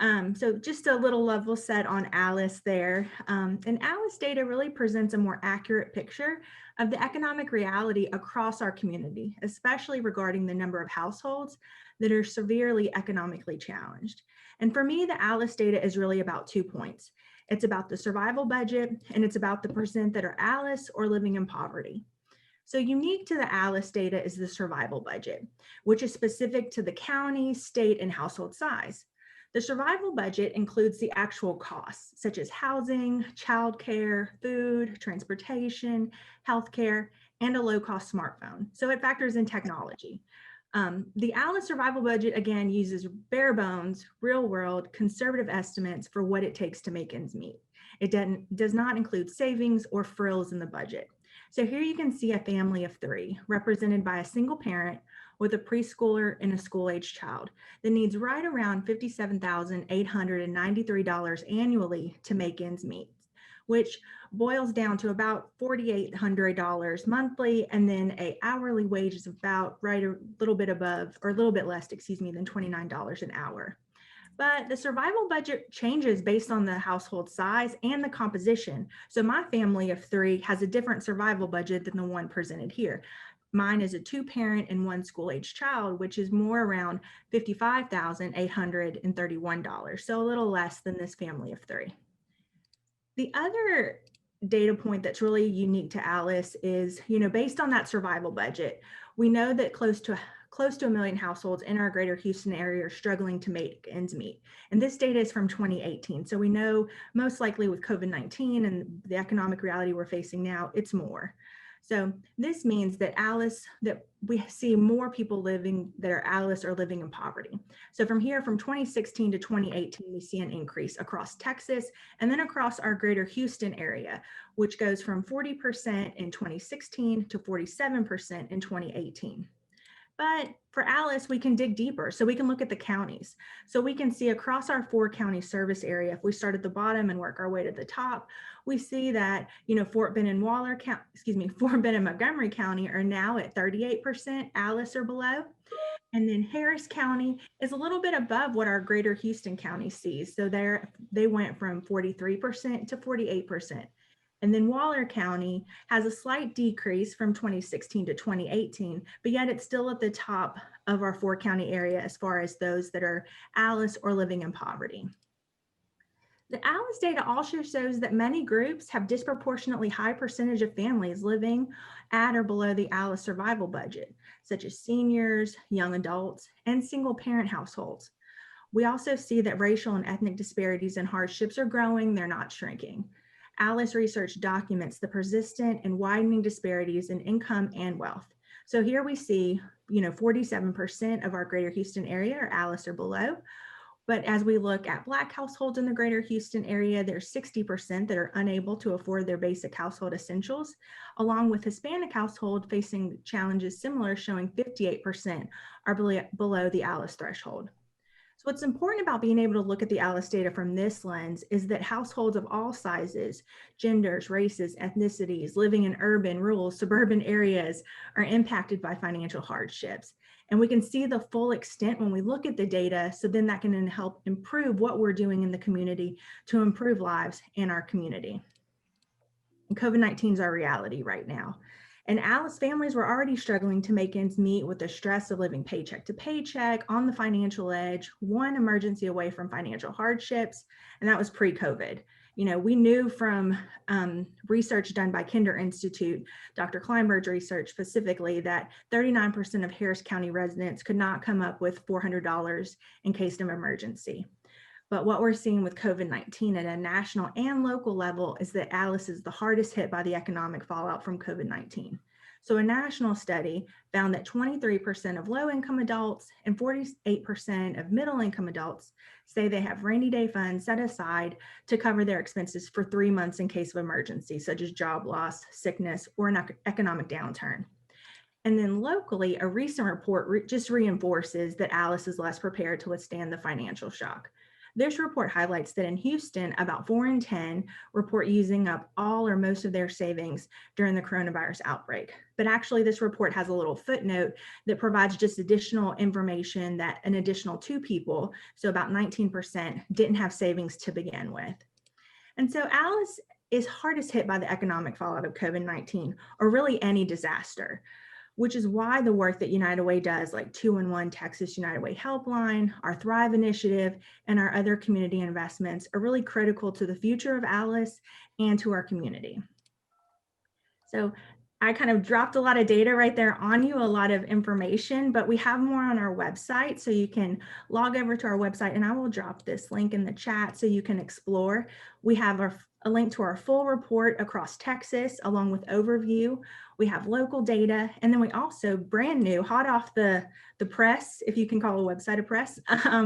So just a little level set on ALICE there. And ALICE data really presents a more accurate picture of the economic reality across our community, especially regarding the number of households that are severely economically challenged. And for me, the ALICE data is really about 2 points. It's about the survival budget, and it's about the percent that are ALICE or living in poverty. So unique to the ALICE data is the survival budget, which is specific to the county, state, and household size. The survival budget includes the actual costs, such as housing, childcare, food, transportation, healthcare, and a low-cost smartphone. So it factors in technology. The ALICE survival budget, again, uses bare bones, real world, conservative estimates for what it takes to make ends meet. It does not include savings or frills in the budget. So here you can see a family of 3 represented by a single parent with a preschooler and a school-age child that needs right around $57,893 annually to make ends meet, which boils down to about $4,800 monthly, and then a hourly wage is about right a little bit above, or a little bit less, excuse me, than $29 an hour. But the survival budget changes based on the household size and the composition. So my family of 3 has a different survival budget than the one presented here. Mine is a 2-parent and 1 school-age child, which is more around $55,831, so a little less than this family of 3. The other data point that's really unique to ALICE is, based on that survival budget, we know that close to 1 million households in our greater Houston area are struggling to make ends meet. And this data is from 2018. So we know most likely with COVID-19 and the economic reality we're facing now, it's more. So this means that we see more people living that are ALICE or living in poverty. So from 2016 to 2018, we see an increase across Texas and then across our greater Houston area, which goes from 40% in 2016 to 47% in 2018. But for ALICE, we can dig deeper. So we can look at the counties. So we can see across our 4 county service area, if we start at the bottom and work our way to the top, we see that, Fort Bend and Montgomery County are now at 38% ALICE or below. And then Harris County is a little bit above what our greater Houston County sees. So they went from 43% to 48%. And then Waller County has a slight decrease from 2016 to 2018, but yet it's still at the top of our 4 county area as far as those that are ALICE or living in poverty. The ALICE data also shows that many groups have disproportionately high percentage of families living at or below the ALICE survival budget, such as seniors, young adults, and single parent households. We also see that racial and ethnic disparities and hardships are growing, they're not shrinking. ALICE research documents the persistent and widening disparities in income and wealth. So here we see, 47% of our greater Houston area are ALICE or below. But as we look at Black households in the greater Houston area, there's 60% that are unable to afford their basic household essentials, along with Hispanic household facing challenges similar, showing 58% are below the ALICE threshold. So what's important about being able to look at the ALICE data from this lens is that households of all sizes, genders, races, ethnicities, living in urban, rural, suburban areas are impacted by financial hardships. And we can see the full extent when we look at the data, so then that can help improve what we're doing in the community to improve lives in our community. COVID-19 is our reality right now. And ALICE families were already struggling to make ends meet with the stress of living paycheck to paycheck, on the financial edge, one emergency away from financial hardships, and that was pre-COVID. We knew from research done by Kinder Institute, Dr. Kleinberg's research specifically, that 39% of Harris County residents could not come up with $400 in case of emergency. But what we're seeing with COVID-19 at a national and local level is that ALICE is the hardest hit by the economic fallout from COVID-19. So a national study found that 23% of low-income adults and 48% of middle-income adults say they have rainy day funds set aside to cover their expenses for 3 months in case of emergency, such as job loss, sickness, or an economic downturn. And then locally, a recent report just reinforces that ALICE is less prepared to withstand the financial shock. This report highlights that in Houston, about 4 in 10 report using up all or most of their savings during the coronavirus outbreak. But actually, this report has a little footnote that provides just additional information that an additional 2 people, so about 19%, didn't have savings to begin with. And so Alice is hardest hit by the economic fallout of COVID-19, or really any disaster, which is why the work that United Way does, like 2-in-1 Texas United Way Helpline, our Thrive Initiative, and our other community investments are really critical to the future of Alice and to our community. So I kind of dropped a lot of data right there on you, a lot of information, but we have more on our website. So you can log over to our website, and I will drop this link in the chat so you can explore. We have a link to our full report across Texas, along with overview. We have local data, and then we also, brand new, hot off the press, if you can call a website a press,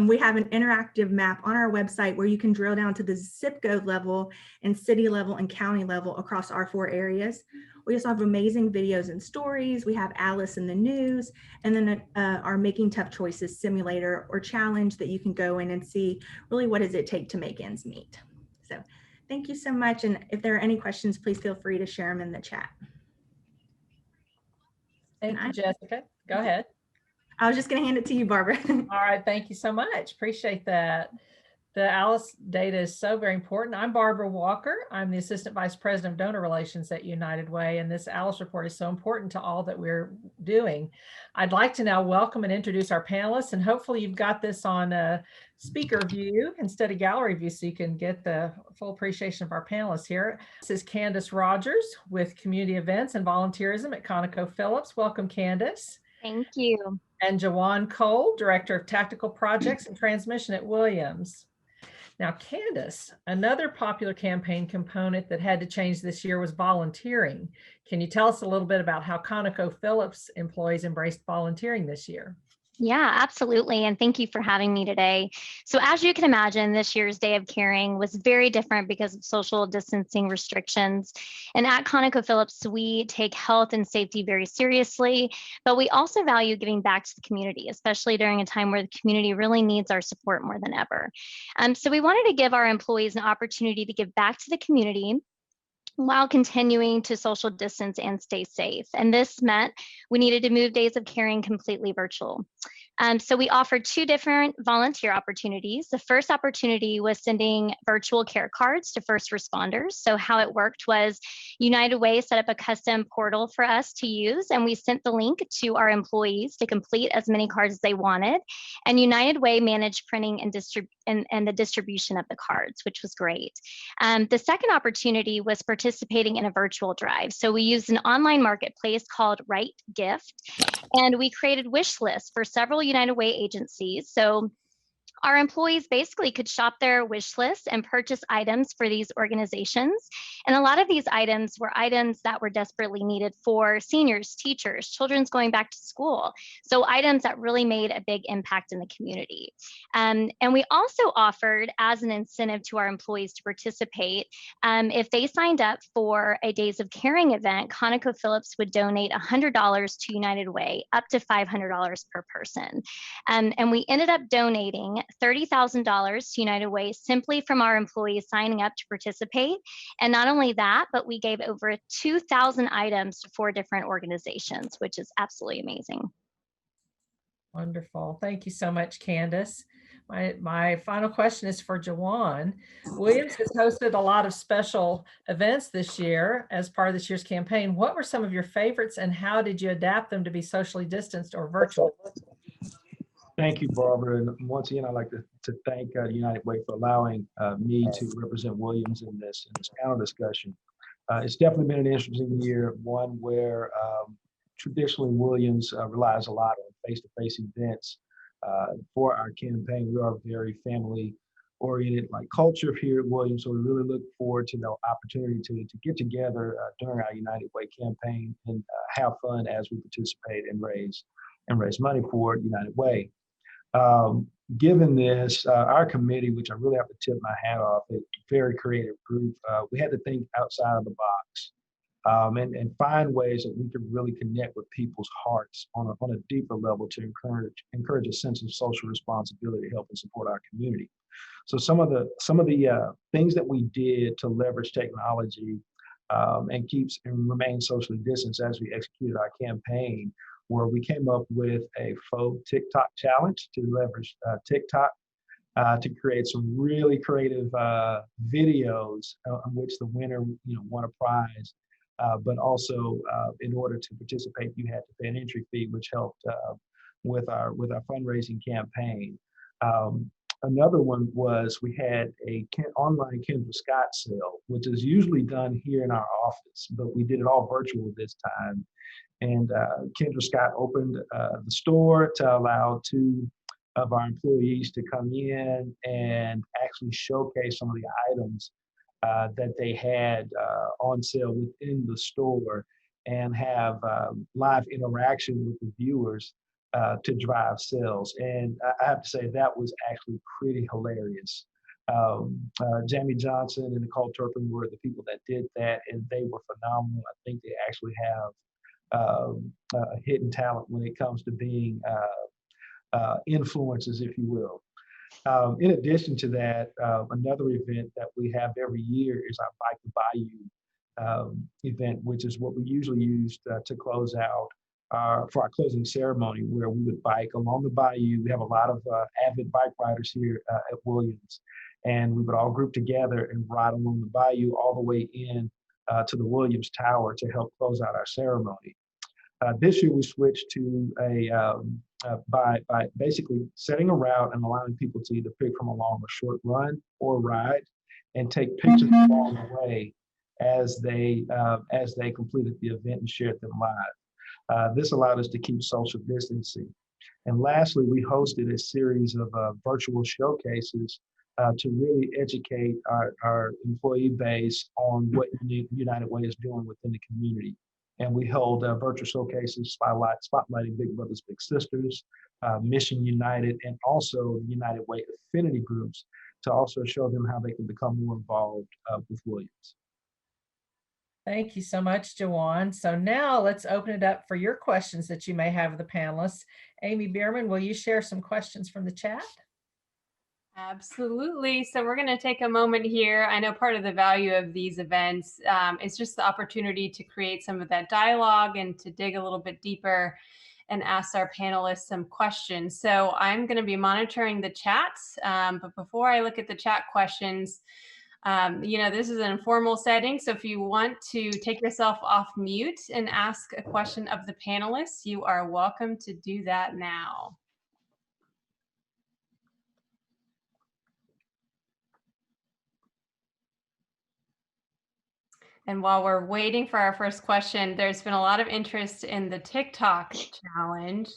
we have an interactive map on our website where you can drill down to the zip code level and city level and county level across our 4 areas. We also have amazing videos and stories. We have Alice in the news, and then our Making Tough Choices simulator or challenge that you can go in and see really what does it take to make ends meet. So thank you so much. And if there are any questions, please feel free to share them in the chat. Thank you, Jessica. Go ahead. I was just going to hand it to you, Barbara. All right. Thank you so much. Appreciate that. The Alice data is so very important. I'm Barbara Walker. I'm the Assistant Vice President of Donor Relations at United Way, and this Alice report is so important to all that we're doing. I'd like to now welcome and introduce our panelists, and hopefully you've got this on a speaker view instead of gallery view so you can get the full appreciation of our panelists here. This is Candace Rogers with Community Events and Volunteerism at ConocoPhillips. Welcome, Candace. Thank you. And Jawan Cole, Director of Tactical Projects and Transmission at Williams. Now, Candace, another popular campaign component that had to change this year was volunteering. Can you tell us a little bit about how ConocoPhillips employees embraced volunteering this year? Yeah, absolutely. And thank you for having me today. So as you can imagine, this year's Day of Caring was very different because of social distancing restrictions. And at ConocoPhillips, we take health and safety very seriously, but we also value giving back to the community, especially during a time where the community really needs our support more than ever. So we wanted to give our employees an opportunity to give back to the community while continuing to social distance and stay safe. And this meant we needed to move Days of Caring completely virtual. So we offered 2 different volunteer opportunities. The first opportunity was sending virtual care cards to first responders. So how it worked was United Way set up a custom portal for us to use, and we sent the link to our employees to complete as many cards as they wanted. And United Way managed printing and the distribution of the cards, which was great. The second opportunity was participating in a virtual drive. So we used an online marketplace called Right Gift, and we created wish lists for several United Way agencies. So our employees basically could shop their wish list and purchase items for these organizations. And a lot of these items were items that were desperately needed for seniors, teachers, children's going back to school. So items that really made a big impact in the community. And we also offered, as an incentive to our employees to participate, if they signed up for a Days of Caring event, ConocoPhillips would donate $100 to United Way, up to $500 per person. And we ended up donating $30,000 to United Way simply from our employees signing up to participate. And not only that, but we gave over 2,000 items to 4 different organizations, which is absolutely amazing. Wonderful. Thank you so much, Candace. My final question is for Jawan. Williams has hosted a lot of special events this year as part of this year's campaign. What were some of your favorites, and how did you adapt them to be socially distanced or virtual? Thank you, Barbara. And once again, I'd like to thank United Way for allowing me to represent Williams in this panel discussion. It's definitely been an interesting year, one where traditionally Williams relies a lot on face-to-face events for our campaign. We are very family-oriented like culture here at Williams, so we really look forward to the opportunity to get together during our United Way campaign and have fun as we participate and raise money for United Way. Given this, our committee, which I really have to tip my hat off, is a very creative group. We had to think outside of the box and find ways that we could really connect with people's hearts on a deeper level to encourage a sense of social responsibility to help and support our community. So some of the things that we did to leverage technology and remain socially distanced as we executed our campaign, where we came up with a faux TikTok challenge to leverage TikTok to create some really creative videos on which the winner, won a prize. But also, in order to participate, you had to pay an entry fee, which helped with our fundraising campaign. Another one was we had a online Kendra Scott sale, which is usually done here in our office, but we did it all virtual this time. And Kendra Scott opened the store to allow 2 of our employees to come in and actually showcase some of the items that they had on sale within the store and have live interaction with the viewers to drive sales. And I have to say that was actually pretty hilarious. Jamie Johnson and Nicole Turpin were the people that did that, and they were phenomenal. I think they actually have a hidden talent when it comes to being influencers, if you will. In addition to that, another event that we have every year is our Bike-a-thon event, which is what we usually use to close out for our closing ceremony, where we would bike along the bayou. We have a lot of avid bike riders here at Williams, and we would all group together and ride along the bayou all the way in to the Williams Tower to help close out our ceremony. This year we switched to by basically setting a route and allowing people to either pick from a long or short run or ride, and take pictures along the way as they completed the event and shared them live. This allowed us to keep social distancing. And lastly, we hosted a series of virtual showcases to really educate our employee base on what United Way is doing within the community. And we held virtual showcases spotlighting Big Brothers Big Sisters, Mission United, and also the United Way affinity groups to also show them how they can become more involved with Williams. Thank you so much, Jawan. So now let's open it up for your questions that you may have of the panelists. Amy Bierman, will you share some questions from the chat? Absolutely. So we're going to take a moment here. I know part of the value of these events is just the opportunity to create some of that dialogue and to dig a little bit deeper and ask our panelists some questions. So I'm going to be monitoring the chats, but before I look at the chat questions, this is an informal setting. So if you want to take yourself off mute and ask a question of the panelists, you are welcome to do that now. And while we're waiting for our first question, there's been a lot of interest in the TikTok challenge.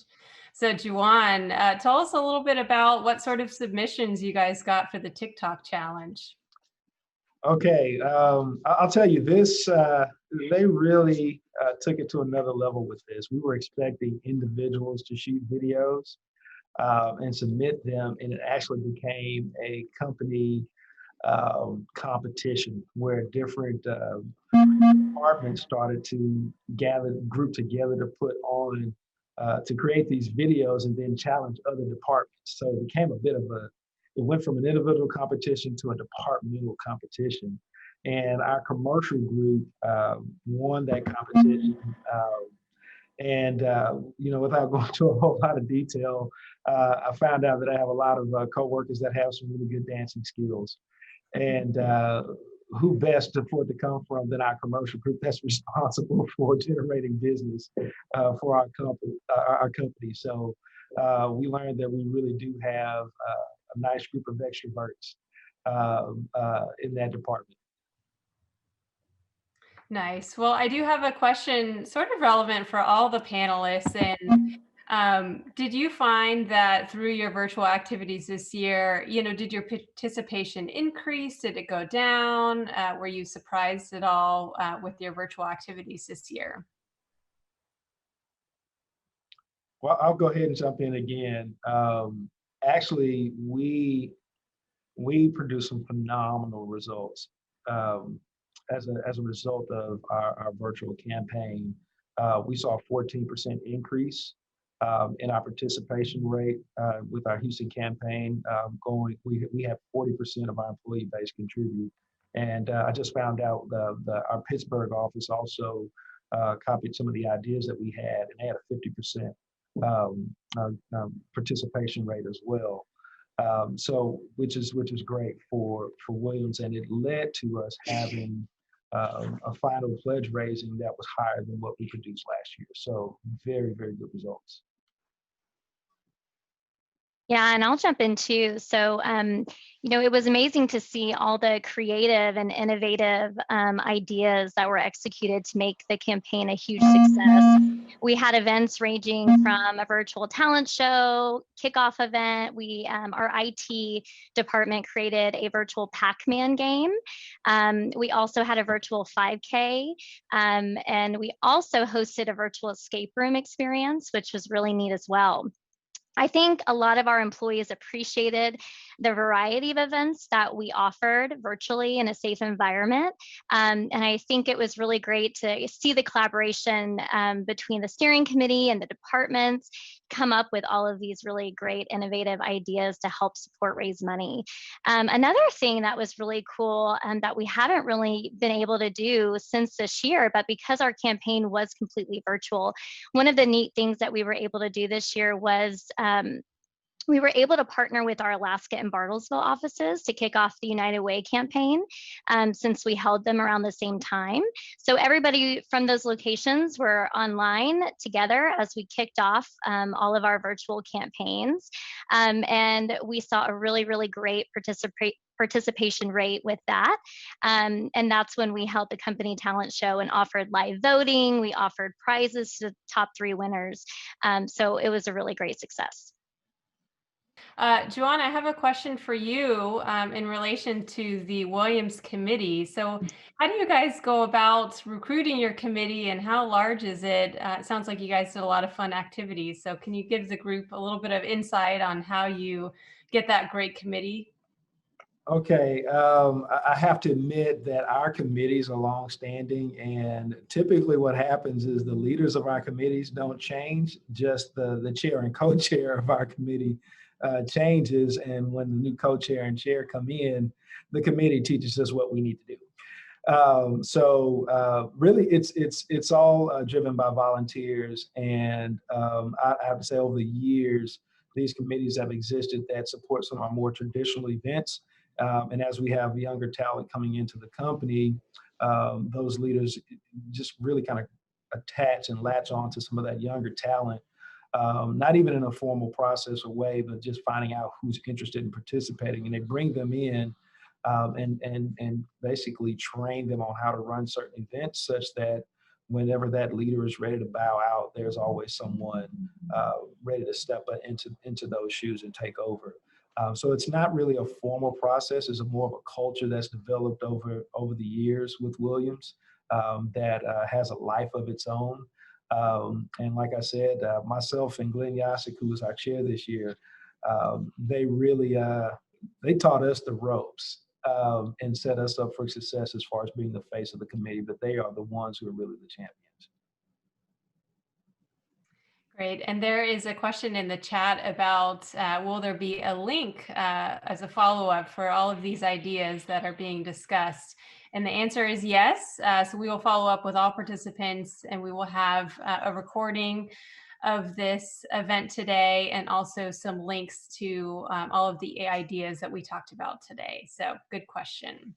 So Juwan, tell us a little bit about what sort of submissions you guys got for the TikTok challenge. Okay, I'll tell you this, they really took it to another level with this. We were expecting individuals to shoot videos and submit them, and it actually became a company competition where different departments started to group together to put on, to create these videos and then challenge other departments. So it became a bit of it went from an individual competition to a departmental competition. And our commercial group won that competition. Without going into a whole lot of detail, I found out that I have a lot of coworkers that have some really good dancing skills. And who best for it to come from than our commercial group that's responsible for generating business for our company. So we learned that we really do have a nice group of extroverts in that department. Nice. Well, I do have a question sort of relevant for all the panelists. And did you find that through your virtual activities this year, did your participation increase? Did it go down? Were you surprised at all with your virtual activities this year? Well, I'll go ahead and jump in again. Actually, we produced some phenomenal results as a result of our virtual campaign. We saw a 14% increase in our participation rate with our Houston campaign we have 40% of our employee base contribute. And I just found out our Pittsburgh office also copied some of the ideas that we had, and they had a 50% participation rate as well. So which is great for Williams, and it led to us having a final pledge raising that was higher than what we produced last year. So very, very good results. Yeah, and I'll jump in too. So, it was amazing to see all the creative and innovative ideas that were executed to make the campaign a huge success. We had events ranging from a virtual talent show, kickoff event. Our IT department created a virtual Pac-Man game. We also had a virtual 5K, and we also hosted a virtual escape room experience, which was really neat as well. I think a lot of our employees appreciated the variety of events that we offered virtually in a safe environment. And I think it was really great to see the collaboration between the steering committee and the departments come up with all of these really great innovative ideas to help support raise money. Another thing that was really cool that we haven't really been able to do since this year, but because our campaign was completely virtual, one of the neat things that we were able to do this year was we were able to partner with our Alaska and Bartlesville offices to kick off the United Way campaign, since we held them around the same time. So everybody from those locations were online together as we kicked off all of our virtual campaigns. And we saw a really, really great participation rate with that. And that's when we held the company talent show and offered live voting. We offered prizes to the top 3 winners. So it was a really great success. Joanne, I have a question for you in relation to the Williams Committee. So how do you guys go about recruiting your committee, and how large is it? It sounds like you guys did a lot of fun activities. So can you give the group a little bit of insight on how you get that great committee? Okay, I have to admit that our committees are longstanding, and typically what happens is the leaders of our committees don't change, just the chair and co-chair of our committee changes, and when the new co-chair and chair come in, the committee teaches us what we need to do. So really, it's all driven by volunteers, and I have to say, over the years, these committees have existed that support some of our more traditional events. And as we have younger talent coming into the company, those leaders just really kind of attach and latch on to some of that younger talent, not even in a formal process or way, but just finding out who's interested in participating. And they bring them in and basically train them on how to run certain events, such that whenever that leader is ready to bow out, there's always someone ready to step into those shoes and take over. So it's not really a formal process. It's more of a culture that's developed over the years with Williams that has a life of its own. And like I said, myself and Glenn Yasik, who was our chair this year, they really they taught us the ropes and set us up for success as far as being the face of the committee. But they are the ones who are really the champions. Great. And there is a question in the chat about will there be a link as a follow-up for all of these ideas that are being discussed? And the answer is yes. So we will follow up with all participants, and we will have a recording of this event today, and also some links to all of the ideas that we talked about today. So good question.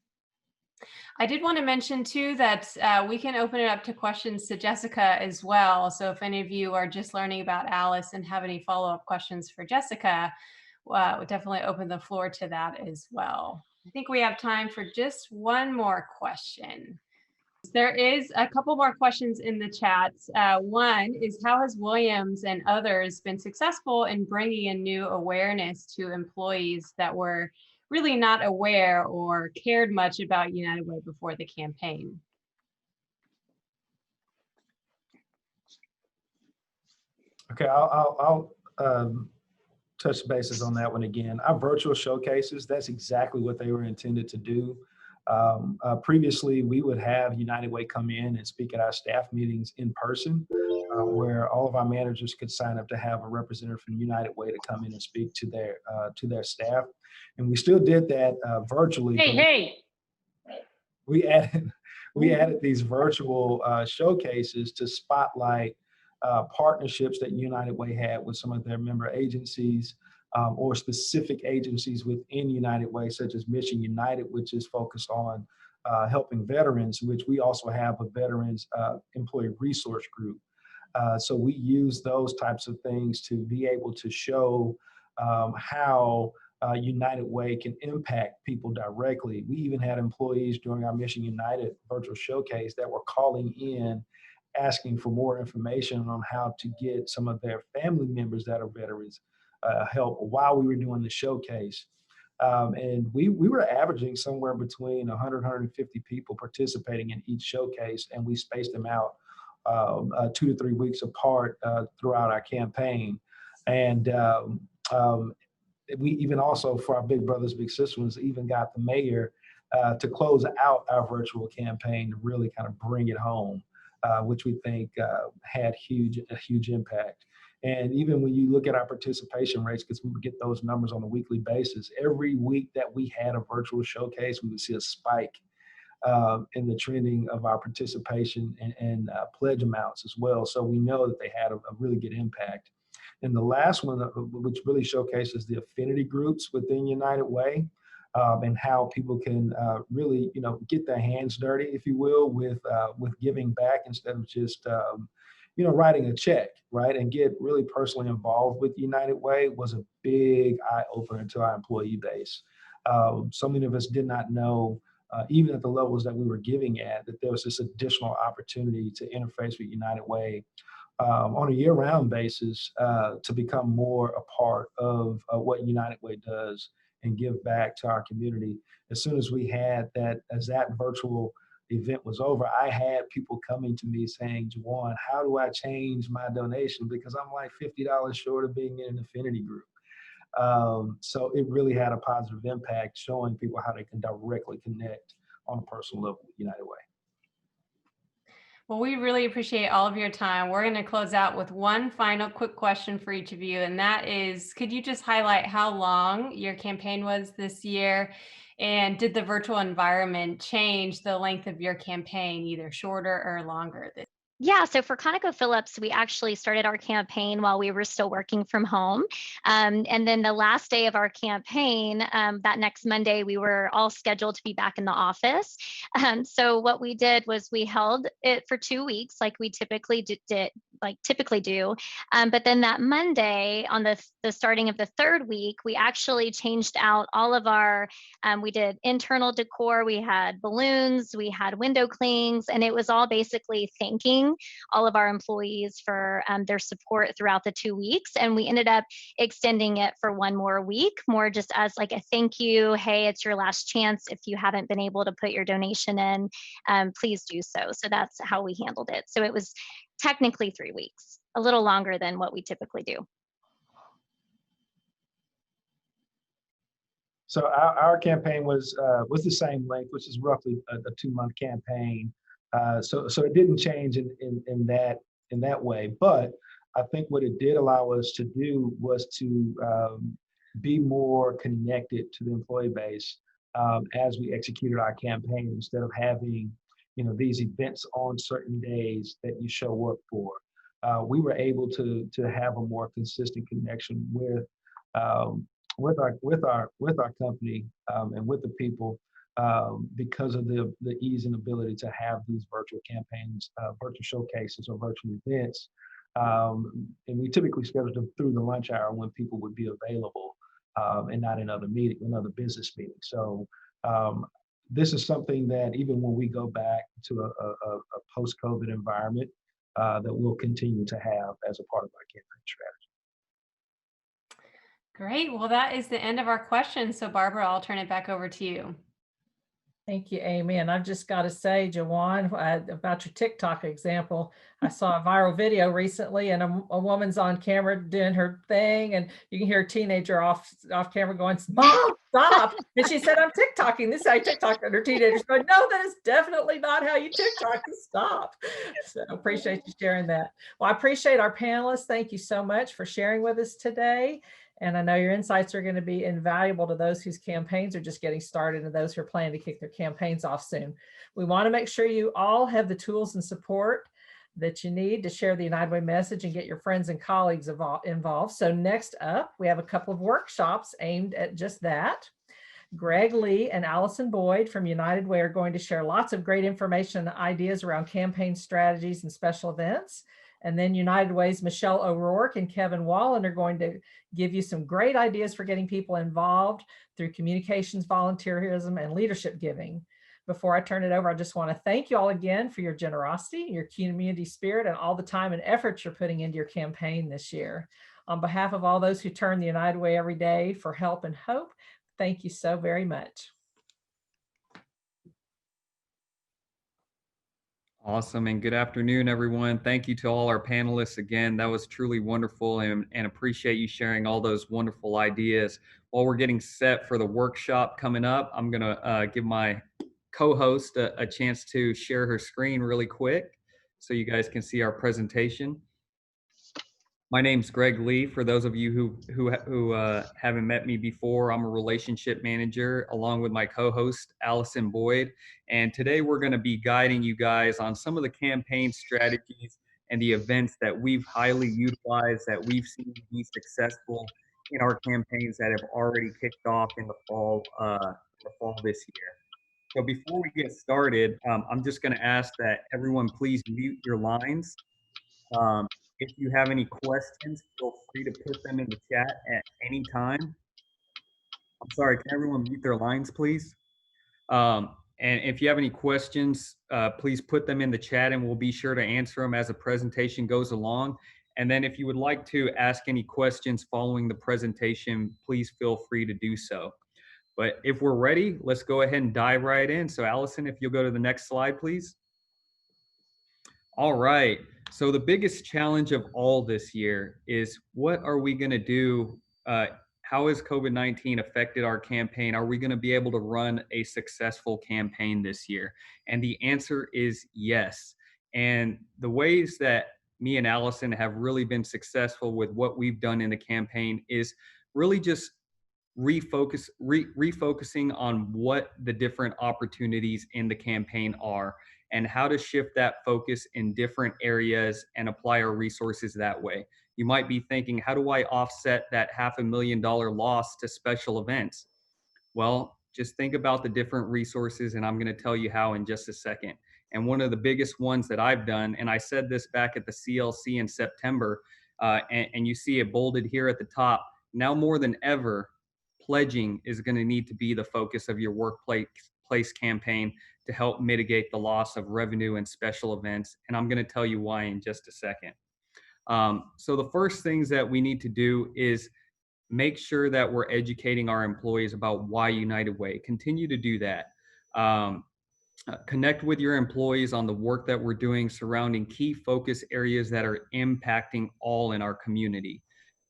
I did want to mention too that we can open it up to questions to Jessica as well. So if any of you are just learning about Alice and have any follow-up questions for Jessica, we'll definitely open the floor to that as well. I think we have time for just one more question. There is a couple more questions in the chat. One is, how has Williams and others been successful in bringing in new awareness to employees that were really not aware or cared much about United Way before the campaign? Okay, I'll touch bases on that one again. Our virtual showcases, that's exactly what they were intended to do. Previously, we would have United Way come in and speak at our staff meetings in person. where all of our managers could sign up to have a representative from United Way to come in and speak to their staff. And we still did that virtually. Hey. We added these virtual showcases to spotlight partnerships that United Way had with some of their member agencies, or specific agencies within United Way, such as Mission United, which is focused on helping veterans, which we also have a veterans employee resource group. So we use those types of things to be able to show how United Way can impact people directly. We even had employees during our Mission United virtual showcase that were calling in asking for more information on how to get some of their family members that are veterans help while we were doing the showcase. And we were averaging somewhere between 100, 150 people participating in each showcase, and we spaced them out 2 to 3 weeks apart throughout our campaign. And we even also, for our Big Brothers Big Sisters, even got the mayor to close out our virtual campaign to really kind of bring it home, which we think had a huge impact. And even when you look at our participation rates, because we would get those numbers on a weekly basis, every week that we had a virtual showcase, we would see a spike in the trending of our participation and pledge amounts as well. So we know that they had a really good impact. And the last one, which really showcases the affinity groups within United Way, and how people can really, get their hands dirty, if you will, with giving back instead of just, writing a check, right? And get really personally involved with United Way was a big eye opener to our employee base. So many of us did not know, even at the levels that we were giving at, that there was this additional opportunity to interface with United Way on a year-round basis to become more a part of what United Way does and give back to our community. As soon as we had that, as that virtual event was over, I had people coming to me saying, Juwan, how do I change my donation? Because I'm like $50 short of being in an affinity group. So it really had a positive impact, showing people how they can directly connect on a personal level with United Way. Well, we really appreciate all of your time. We're going to close out with one final quick question for each of you. And that is, could you just highlight how long your campaign was this year? And did the virtual environment change the length of your campaign, either shorter or longer? Yeah, so for ConocoPhillips, we actually started our campaign while we were still working from home. And then the last day of our campaign, that next Monday, we were all scheduled to be back in the office. So what we did was we held it for 2 weeks, like we typically do. But then that Monday, on the starting of the third week, we actually changed out all of our, we did internal decor, we had balloons, we had window clings, and it was all basically thanking all of our employees for their support throughout the 2 weeks. And we ended up extending it for one more week, more just as like a thank you. Hey, it's your last chance. If you haven't been able to put your donation in, please do so. So that's how we handled it. So it was technically 3 weeks, a little longer than what we typically do. So our campaign was the same length, which is roughly a 2-month campaign. So it didn't change in that way. But I think what it did allow us to do was to be more connected to the employee base as we executed our campaign, instead of having these events on certain days that you show up for. We were able to have a more consistent connection with our company and with the people, because of the ease and ability to have these virtual campaigns, virtual showcases, or virtual events. And we typically scheduled them through the lunch hour when people would be available, and not another business meeting. So this is something that even when we go back to a post-COVID environment, that we'll continue to have as a part of our campaign strategy. Great. Well, that is the end of our questions. So Barbara, I'll turn it back over to you. Thank you, Amy. And I've just got to say, Jawan, about your TikTok example, I saw a viral video recently, and a woman's on camera doing her thing, and you can hear a teenager off camera going, "Mom, stop!" And she said, "I'm TikToking. This is how you TikTok." And her teenager's going, "No, that is definitely not how you TikTok. Stop." So appreciate you sharing that. Well, I appreciate our panelists. Thank you so much for sharing with us today. And I know your insights are going to be invaluable to those whose campaigns are just getting started and those who are planning to kick their campaigns off soon. We want to make sure you all have the tools and support that you need to share the United Way message and get your friends and colleagues involved. So next up, we have a couple of workshops aimed at just that. Greg Lee and Allison Boyd from United Way are going to share lots of great information and ideas around campaign strategies and special events. And then United Way's Michelle O'Rourke and Kevin Wallen are going to give you some great ideas for getting people involved through communications, volunteerism, and leadership giving. Before I turn it over, I just want to thank you all again for your generosity, your community spirit, and all the time and effort you're putting into your campaign this year. On behalf of all those who turn the United Way every day for help and hope, thank you so very much. Awesome, and good afternoon, everyone. Thank you to all our panelists again. That was truly wonderful, and appreciate you sharing all those wonderful ideas. While we're getting set for the workshop coming up, I'm gonna give my co-host a chance to share her screen really quick so you guys can see our presentation. My name's Greg Lee. For those of you who haven't met me before, I'm a relationship manager along with my co-host, Allison Boyd. And today we're going to be guiding you guys on some of the campaign strategies and the events that we've highly utilized, that we've seen be successful in our campaigns that have already kicked off in the fall this year. So before we get started, I'm just going to ask that everyone please mute your lines. If you have any questions, feel free to put them in the chat at any time. I'm sorry, can everyone mute their lines, please? And if you have any questions, please put them in the chat and we'll be sure to answer them as the presentation goes along. And then if you would like to ask any questions following the presentation, please feel free to do so. But if we're ready, let's go ahead and dive right in. So Allison, if you'll go to the next slide, please. All right. So the biggest challenge of all this year is, what are we going to do? How has COVID-19 affected our campaign? Are we going to be able to run a successful campaign this year? And the answer is yes. And the ways that me and Allison have really been successful with what we've done in the campaign is really just refocusing on what the different opportunities in the campaign are and how to shift that focus in different areas and apply our resources that way. You might be thinking, how do I offset that $500,000 loss to special events? Well, just think about the different resources, and I'm going to tell you how in just a second. And one of the biggest ones that I've done, and I said this back at the CLC in September, and you see it bolded here at the top, now more than ever, pledging is going to need to be the focus of your workplace campaign to help mitigate the loss of revenue and special events. And I'm going to tell you why in just a second. So the first things that we need to do is make sure that we're educating our employees about why United Way. Continue to do that. Connect with your employees on the work that we're doing surrounding key focus areas that are impacting all in our community.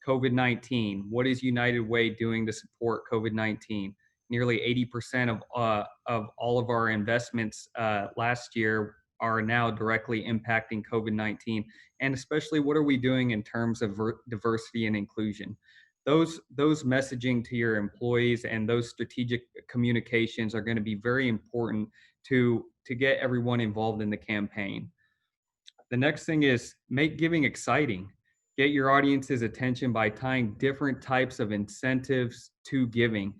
COVID-19, what is United Way doing to support COVID-19? Nearly 80% of all of our investments last year are now directly impacting COVID-19. And especially, what are we doing in terms of diversity and inclusion? Those messaging to your employees and those strategic communications are going to be very important to get everyone involved in the campaign. The next thing is make giving exciting. Get your audience's attention by tying different types of incentives to giving.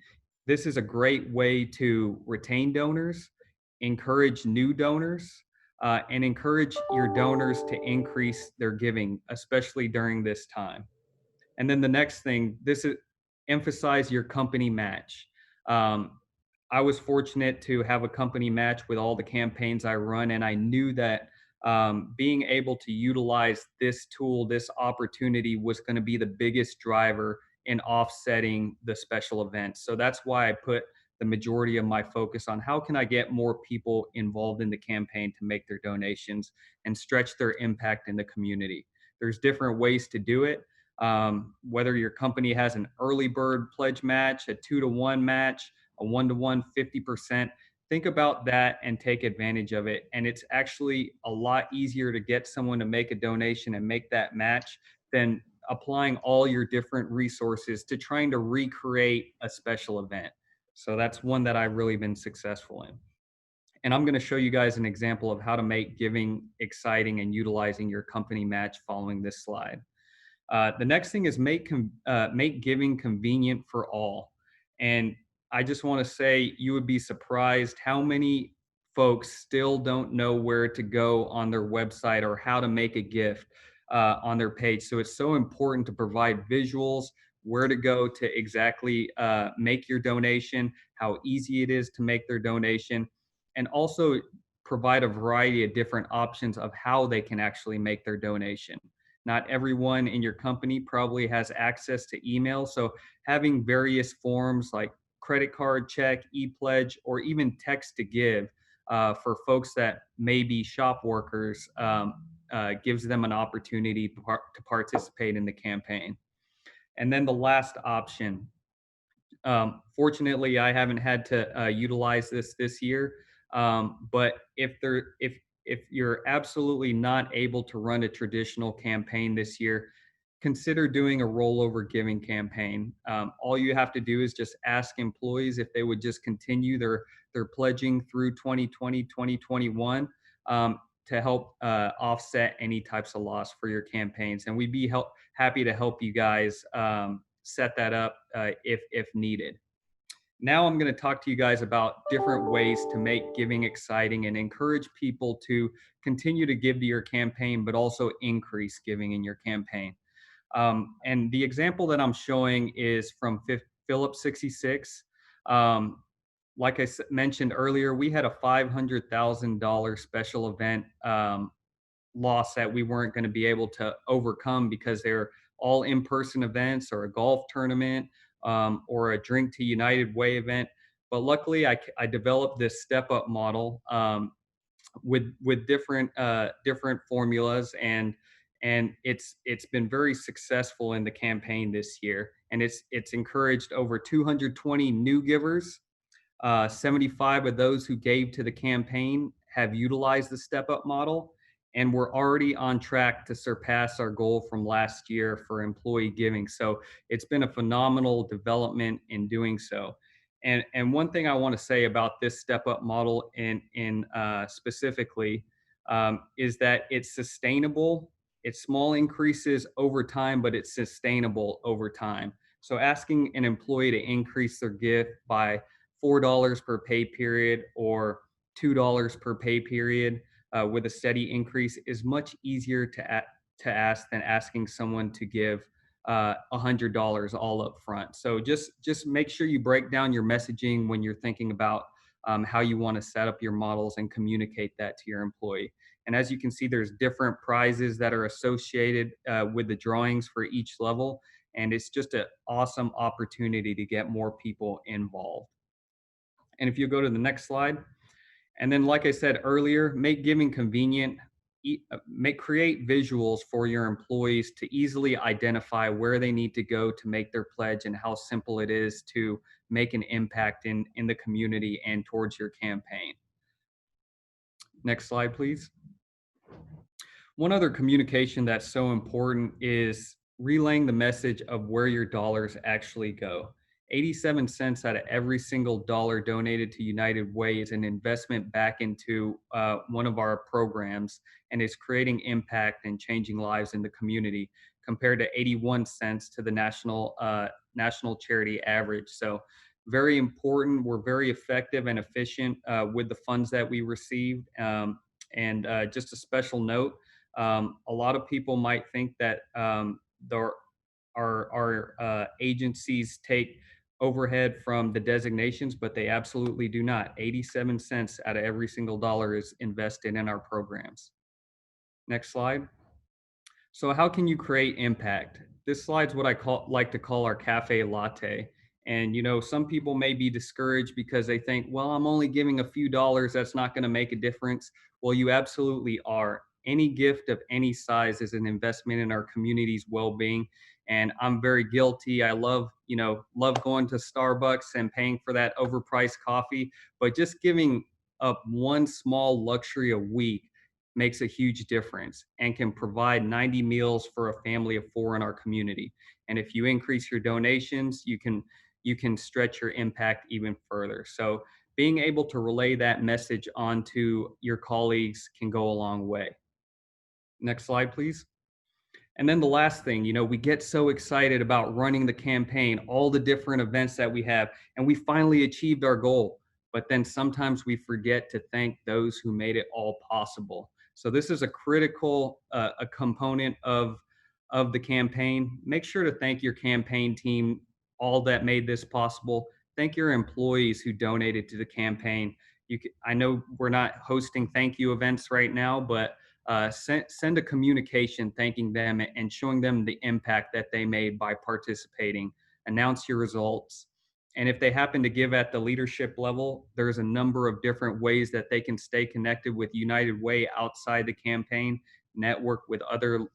This is a great way to retain donors, encourage new donors, and encourage your donors to increase their giving, especially during this time. And then the next thing, this is emphasize your company match. I was fortunate to have a company match with all the campaigns I run, and I knew that being able to utilize this tool, this opportunity, was going to be the biggest driver in offsetting the special events. So that's why I put the majority of my focus on how can I get more people involved in the campaign to make their donations and stretch their impact in the community. There's different ways to do it. Whether your company has an early bird pledge match, a 2-to-1 match, a 1-to-1 50%, think about that and take advantage of it. And it's actually a lot easier to get someone to make a donation and make that match than applying all your different resources to trying to recreate a special event. So that's one that I've really been successful in. And I'm going to show you guys an example of how to make giving exciting and utilizing your company match following this slide. The next thing is make giving convenient for all. And I just want to say you would be surprised how many folks still don't know where to go on their website or how to make a gift on their page. So it's so important to provide visuals, where to go to exactly make your donation, how easy it is to make their donation, and also provide a variety of different options of how they can actually make their donation. Not everyone in your company probably has access to email. So having various forms like credit card, check, e-pledge, or even text to give for folks that may be shop workers gives them an opportunity to participate in the campaign. And then the last option, fortunately, I haven't had to utilize this year, but if you're absolutely not able to run a traditional campaign this year, consider doing a rollover giving campaign. All you have to do is just ask employees if they would just continue their pledging through 2020, 2021 to help offset any types of loss for your campaigns. And we'd be happy to help you guys set that up if needed. Now I'm going to talk to you guys about different ways to make giving exciting and encourage people to continue to give to your campaign, but also increase giving in your campaign. And the example that I'm showing is from Phillips 66. Like I mentioned earlier, we had a $500,000 special event loss that we weren't going to be able to overcome because they're all in-person events or a golf tournament or a Drink to United Way event. But luckily, I developed this step-up model with different formulas, and it's been very successful in the campaign this year. And it's encouraged over 220 new givers. 75 of those who gave to the campaign have utilized the step-up model, and we're already on track to surpass our goal from last year for employee giving. So it's been a phenomenal development in doing so. And one thing I want to say about this step-up model in specifically is that it's sustainable. It's small increases over time, but it's sustainable over time. So asking an employee to increase their gift by $4 per pay period or $2 per pay period with a steady increase is much easier to ask than asking someone to give $100 all up front. So just make sure you break down your messaging when you're thinking about how you want to set up your models and communicate that to your employee. And as you can see, there's different prizes that are associated with the drawings for each level. And it's just an awesome opportunity to get more people involved. And if you go to the next slide, and then like I said earlier, make giving convenient, create visuals for your employees to easily identify where they need to go to make their pledge and how simple it is to make an impact in the community and towards your campaign. Next slide, please. One other communication that's so important is relaying the message of where your dollars actually go. 87 cents out of every single dollar donated to United Way is an investment back into one of our programs, and is creating impact and changing lives in the community, compared to 81 cents to the national charity average. So very important. We're very effective and efficient with the funds that we received. And just a special note, a lot of people might think that our agencies take overhead from the designations, but they absolutely do not. 87 cents out of every single dollar is invested in our programs. Next slide. So how can you create impact? This slide's what I like to call our cafe latte. And, you know, some people may be discouraged because they think, well, I'm only giving a few dollars. That's not going to make a difference. Well, you absolutely are. Any gift of any size is an investment in our community's well-being. And I'm very guilty. I love, you know, love going to Starbucks and paying for that overpriced coffee, but just giving up one small luxury a week makes a huge difference and can provide 90 meals for a family of 4 in our community. And if you increase your donations, you can stretch your impact even further. So being able to relay that message onto your colleagues can go a long way. Next slide, please. And then the last thing, you know, we get so excited about running the campaign, all the different events that we have, and we finally achieved our goal. But then sometimes we forget to thank those who made it all possible. So this is a critical a component of the campaign. Make sure to thank your campaign team, all that made this possible. Thank your employees who donated to the campaign. I know we're not hosting thank you events right now, but send a communication thanking them and showing them the impact that they made by participating. Announce your results. And if they happen to give at the leadership level, there's a number of different ways that they can stay connected with United Way outside the campaign, network with other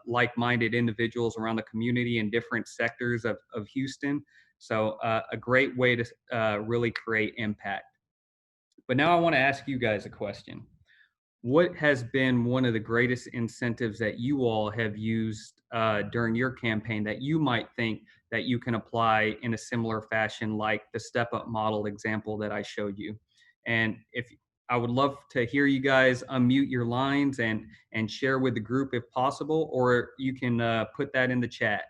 like-minded individuals around the community in different sectors of Houston. So a great way to really create impact. But now I want to ask you guys a question. What has been one of the greatest incentives that you all have used during your campaign that you might think that you can apply in a similar fashion, like the step up model example that I showed you? And if I would love to hear you guys unmute your lines and share with the group if possible, or you can put that in the chat.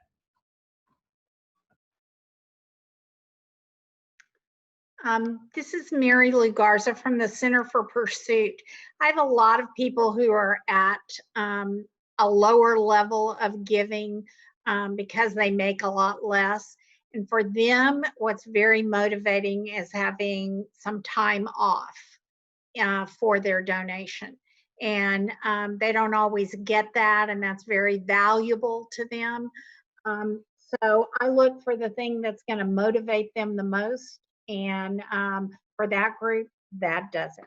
This is Mary Lou Garza from the Center for Pursuit. I have a lot of people who are at a lower level of giving because they make a lot less. And for them, what's very motivating is having some time off for their donation. And they don't always get that, and that's very valuable to them. So I look for the thing that's going to motivate them the most. And for that group, that does it.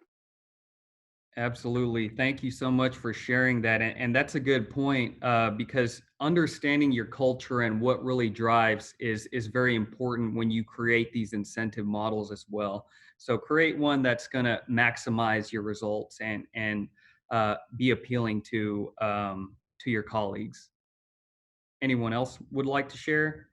Absolutely. Thank you so much for sharing that. And that's a good point because understanding your culture and what really drives is very important when you create these incentive models as well. So create one that's going to maximize your results and be appealing to your colleagues. Anyone else would like to share?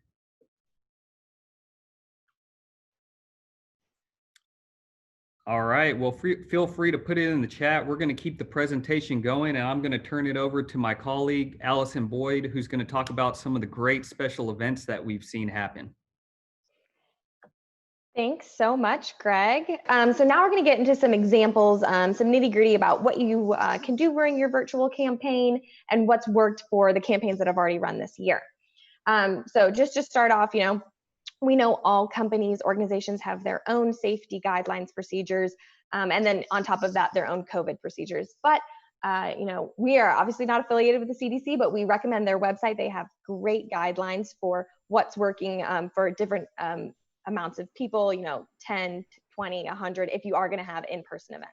All right, well, feel free to put it in the chat. We're going to keep the presentation going, and I'm going to turn it over to my colleague, Allison Boyd, who's going to talk about some of the great special events that we've seen happen. Thanks so much, Greg. So now we're going to get into some examples, some nitty gritty about what you can do during your virtual campaign and what's worked for the campaigns that I've already run this year. So just to start off, you know, we know all companies, organizations have their own safety guidelines, procedures, and then on top of that, their own COVID procedures. But you know, we are obviously not affiliated with the CDC, but we recommend their website. They have great guidelines for what's working for different amounts of people, you know, 10, 20, 100, if you are going to have in-person events.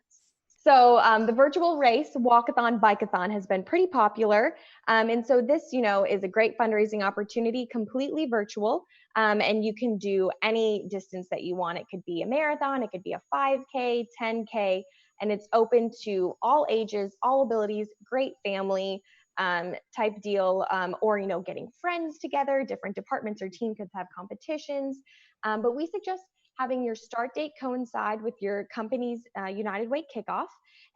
So the virtual race, Walk-a-thon, Bike-a-thon has been pretty popular. And so this, you know, is a great fundraising opportunity, completely virtual. And you can do any distance that you want. It could be a marathon, it could be a 5K, 10K, and it's open to all ages, all abilities, great family type deal, or, you know, getting friends together, different departments or teams could have competitions. But we suggest having your start date coincide with your company's United Way kickoff.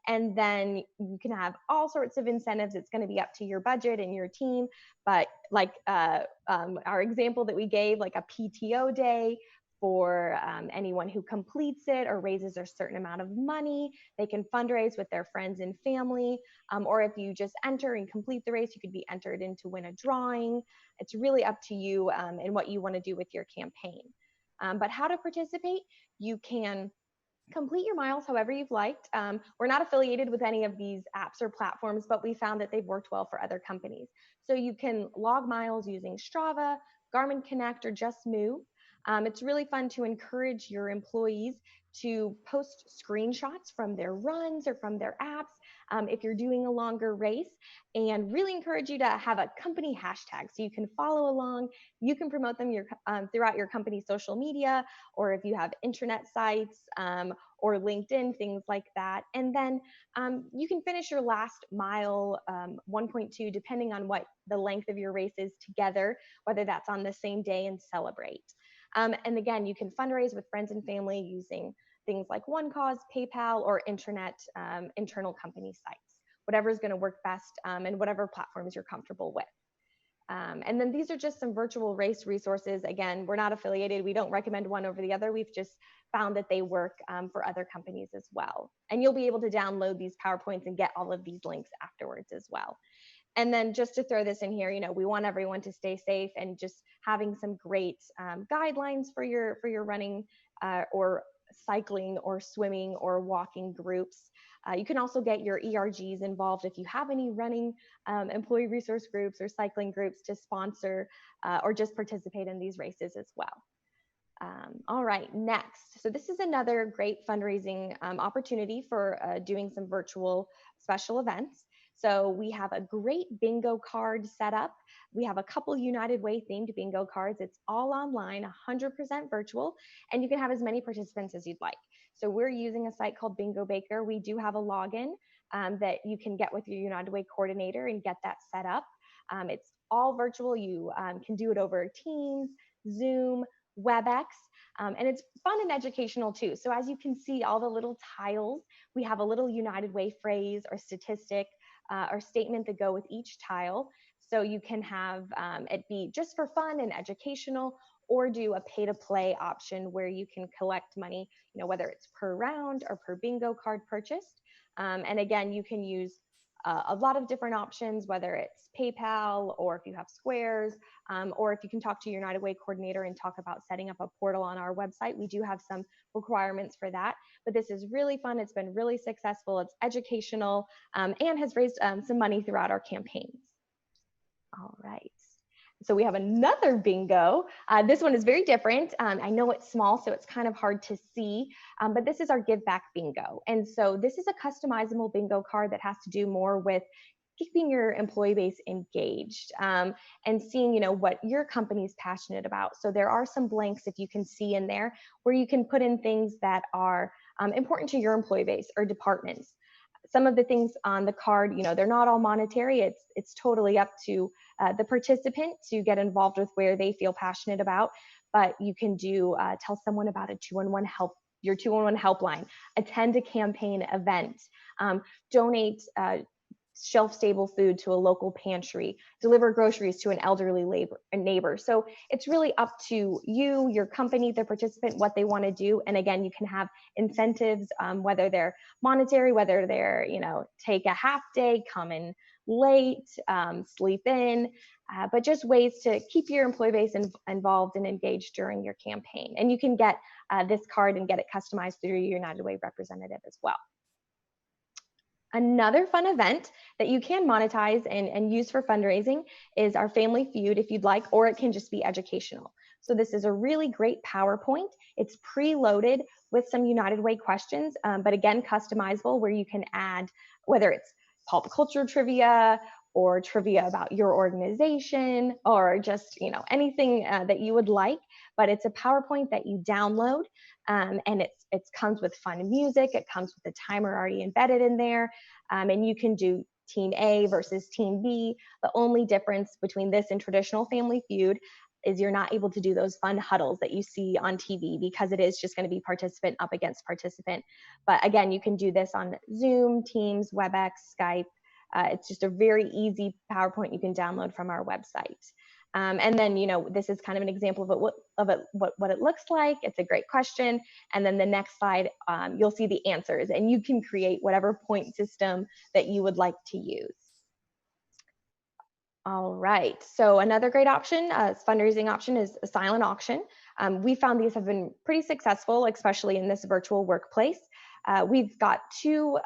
And then you can have all sorts of incentives. It's going to be up to your budget and your team. But like our example that we gave, like a PTO day for anyone who completes it or raises a certain amount of money, they can fundraise with their friends and family. Or if you just enter and complete the race, you could be entered in to win a drawing. It's really up to you and what you want to do with your campaign. But how to participate, you can complete your miles however you've liked. We're not affiliated with any of these apps or platforms, but we found that they've worked well for other companies. So you can log miles using Strava, Garmin Connect, or Just Move. It's really fun to encourage your employees to post screenshots from their runs or from their apps if you're doing a longer race, and really encourage you to have a company hashtag so you can follow along. You can promote them throughout your company's social media, or if you have intranet sites or LinkedIn, things like that. And then you can finish your last mile 1.2, depending on what the length of your race is together, whether that's on the same day, and celebrate. And again, you can fundraise with friends and family using things like OneCause, PayPal, or intranet internal company sites, whatever is going to work best and whatever platforms you're comfortable with. And then these are just some virtual race resources. Again, we're not affiliated. We don't recommend one over the other. We've just found that they work for other companies as well. And you'll be able to download these PowerPoints and get all of these links afterwards as well. And then just to throw this in here, we want everyone to stay safe, and just having some great guidelines for your running or cycling or swimming or walking groups. You can also get your ERGs involved if you have any running employee resource groups or cycling groups to sponsor or just participate in these races as well. All right, next. So this is another great fundraising opportunity for doing some virtual special events. So we have a great bingo card set up. We have a couple United Way themed bingo cards. It's all online, 100% virtual, and you can have as many participants as you'd like. So we're using a site called Bingo Baker. We do have a login that you can get with your United Way coordinator and get that set up. It's all virtual. You can do it over Teams, Zoom, WebEx, and it's fun and educational too. So as you can see, all the little tiles, we have a little United Way phrase or statistic or statement that go with each tile. So you can have it be just for fun and educational, or do a pay to play option where you can collect money, whether it's per round or per bingo card purchased. And again, you can use a lot of different options, whether it's PayPal, or if you have Squares, or if you can talk to your United Way coordinator and talk about setting up a portal on our website. We do have some requirements for that, but this is really fun. It's been really successful. It's educational and has raised some money throughout our campaigns. All right. So we have another bingo. This one is very different. I know it's small, so it's kind of hard to see, but this is our Give Back Bingo. And so this is a customizable bingo card that has to do more with keeping your employee base engaged and seeing, what your company is passionate about. So there are some blanks, if you can see in there, where you can put in things that are important to your employee base or departments. Some of the things on the card, they're not all monetary. It's totally up to the participant to get involved with where they feel passionate about. But you can do tell someone about your 211 helpline, attend a campaign event, donate shelf-stable food to a local pantry, deliver groceries to an elderly neighbor. So it's really up to you, your company, the participant, what they want to do. And again, you can have incentives, whether they're monetary, whether they're, take a half day, come in late, sleep in, but just ways to keep your employee base involved and engaged during your campaign. And you can get this card and get it customized through your United Way representative as well. Another fun event that you can monetize and use for fundraising is our Family Feud, if you'd like, or it can just be educational. So this is a really great PowerPoint. It's preloaded with some United Way questions, but again, customizable, where you can add, whether it's pop culture trivia or trivia about your organization, or just anything that you would like. But it's a PowerPoint that you download, and it comes with fun music. It comes with a timer already embedded in there, and you can do Team A versus Team B. The only difference between this and traditional Family Feud is you're not able to do those fun huddles that you see on TV, because it is just going to be participant up against participant. But again, you can do this on Zoom, Teams, WebEx, Skype. It's just a very easy PowerPoint you can download from our website. And then, this is kind of an example of what it looks like. It's a great question. And then the next slide, you'll see the answers, and you can create whatever point system that you would like to use. All right, so another great option, fundraising option, is a silent auction. We found these have been pretty successful, especially in this virtual workplace. We've got two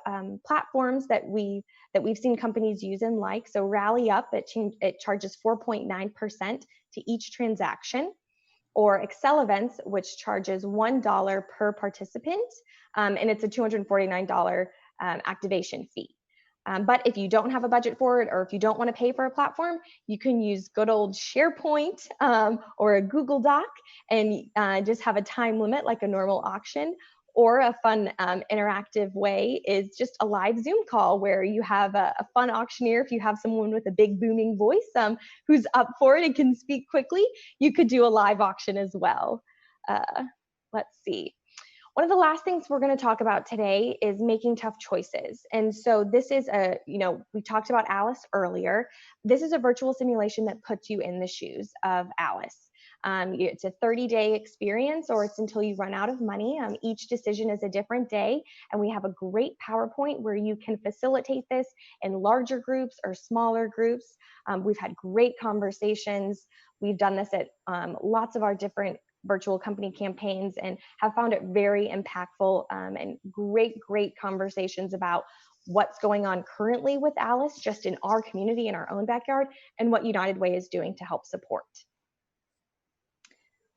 platforms that we've seen companies use and like. So Rally Up, it charges 4.9% to each transaction. or Excel Events, which charges $1 per participant, and it's a $249 activation fee. But if you don't have a budget for it, or if you don't want to pay for a platform, you can use good old SharePoint or a Google Doc and just have a time limit like a normal auction. Or a fun interactive way is just a live Zoom call where you have a fun auctioneer. If you have someone with a big booming voice who's up for it and can speak quickly, you could do a live auction as well. Let's see. One of the last things we're going to talk about today is making tough choices. And so this is we talked about Alice earlier. This is a virtual simulation that puts you in the shoes of Alice. It's a 30-day experience, or it's until you run out of money. Each decision is a different day, and we have a great PowerPoint where you can facilitate this in larger groups or smaller groups. We've had great conversations. We've done this at lots of our different virtual company campaigns and have found it very impactful, and great conversations about what's going on currently with Alice just in our community, in our own backyard, and what United Way is doing to help support.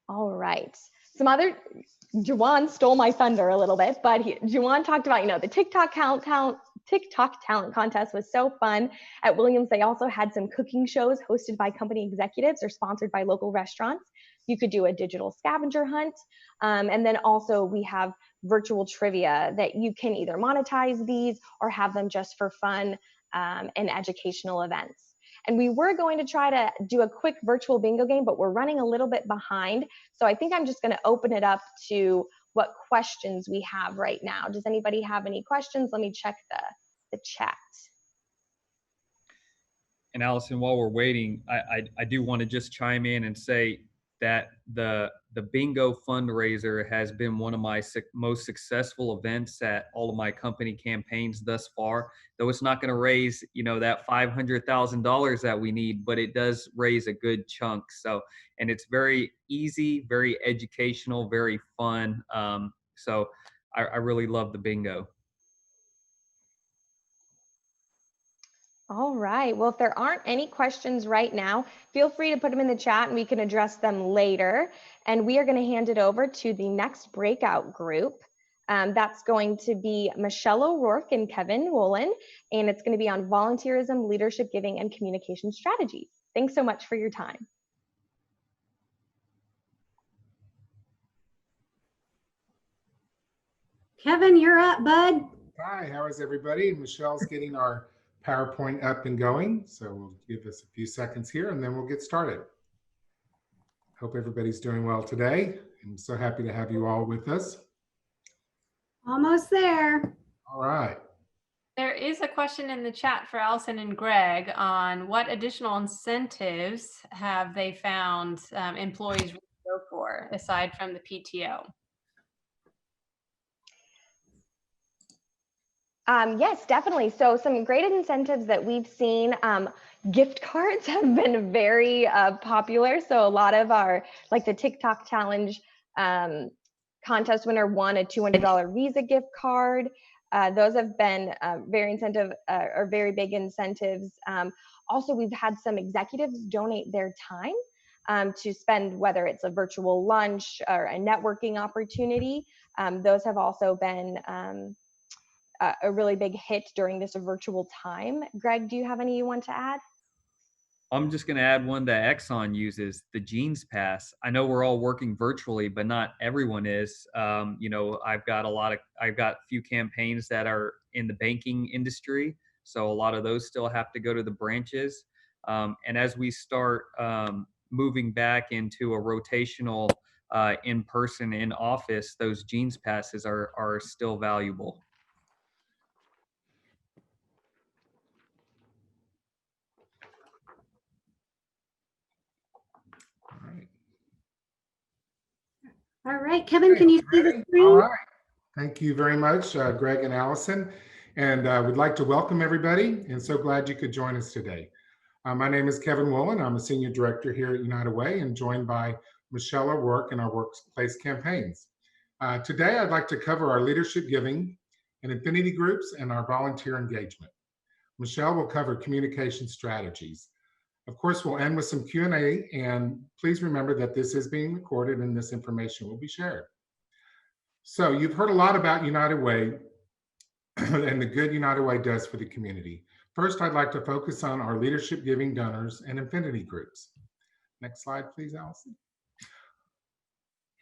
All right. Juwan stole my thunder a little bit, but Juwan talked about, the TikTok talent contest was so fun. At Williams, they also had some cooking shows hosted by company executives or sponsored by local restaurants. You could do a digital scavenger hunt. And then also we have virtual trivia that you can either monetize these or have them just for fun and educational events. And we were going to try to do a quick virtual bingo game, but we're running a little bit behind. So I think I'm just going to open it up to what questions we have right now. Does anybody have any questions? Let me check the chat. And Allison, while we're waiting, I do want to just chime in and say that the bingo fundraiser has been one of my most successful events at all of my company campaigns thus far. Though it's not going to raise, that $500,000 that we need, but it does raise a good chunk. So, and it's very easy, very educational, very fun. So I really love the bingo. All right. Well, if there aren't any questions right now, feel free to put them in the chat and we can address them later. And we are going to hand it over to the next breakout group. That's going to be Michelle O'Rourke and Kevin Woolen, and it's going to be on volunteerism, leadership giving, and communication strategies. Thanks so much for your time. Kevin, you're up, bud. Hi, how is everybody? Michelle's getting our PowerPoint up and going, so we'll give us a few seconds here and then we'll get started. Hope everybody's doing well today. I'm so happy to have you all with us. Almost there. All right. There is a question in the chat for Allison and Greg on what additional incentives have they found employees go for aside from the PTO? Yes, definitely. So some great incentives that we've seen. Gift cards have been very popular. So a lot of our, like the TikTok challenge contest winner won a $200 Visa gift card. Those have been very big incentives. Also, we've had some executives donate their time to spend, whether it's a virtual lunch or a networking opportunity. Those have also been a really big hit during this virtual time. Greg, do you have any you want to add? I'm just going to add one that Exxon uses, the Jeans Pass. I know we're all working virtually, but not everyone is. I've got a few campaigns that are in the banking industry. So a lot of those still have to go to the branches. And as we start moving back into a rotational in-person, in office, those Jeans Passes are still valuable. All right, Kevin, can you see the screen? All right. Thank you very much, Greg and Allison. And we'd like to welcome everybody, and so glad you could join us today. My name is Kevin Woolen. I'm a senior director here at United Way and joined by Michelle O'Rourke in our workplace campaigns. Today, I'd like to cover our leadership giving and affinity groups and our volunteer engagement. Michelle will cover communication strategies. Of course, we'll end with some Q&A, and please remember that this is being recorded and this information will be shared. So you've heard a lot about United Way and the good United Way does for the community. First, I'd like to focus on our leadership giving donors and affinity groups. Next slide, please, Allison.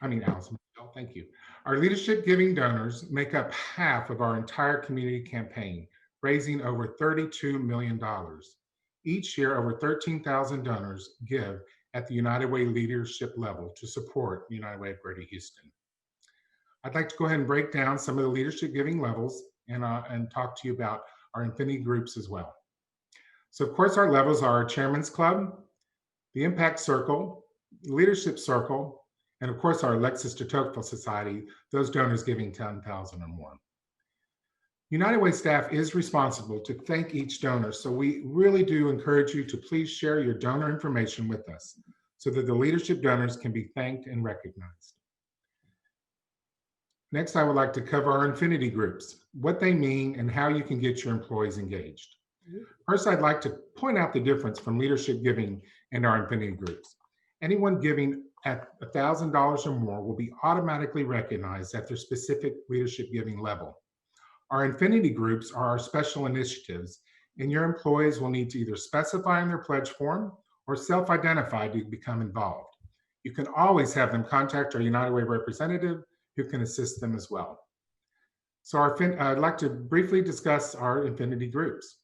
Allison, thank you. Our leadership giving donors make up half of our entire community campaign, raising over $32 million. Each year, over 13,000 donors give at the United Way leadership level to support United Way of Greater Houston. I'd like to go ahead and break down some of the leadership giving levels and talk to you about our affinity groups as well. So of course, our levels are our Chairman's Club, the Impact Circle, Leadership Circle, and of course, our Alexis de Tocqueville Society, those donors giving 10,000 or more. United Way staff is responsible to thank each donor, so we really do encourage you to please share your donor information with us so that the leadership donors can be thanked and recognized. Next, I would like to cover our affinity groups, what they mean and how you can get your employees engaged. First, I'd like to point out the difference from leadership giving and our affinity groups. Anyone giving at $1,000 or more will be automatically recognized at their specific leadership giving level. Our affinity groups are our special initiatives, and your employees will need to either specify in their pledge form or self-identify to become involved. You can always have them contact our United Way representative who can assist them as well. So I'd like to briefly discuss our affinity groups.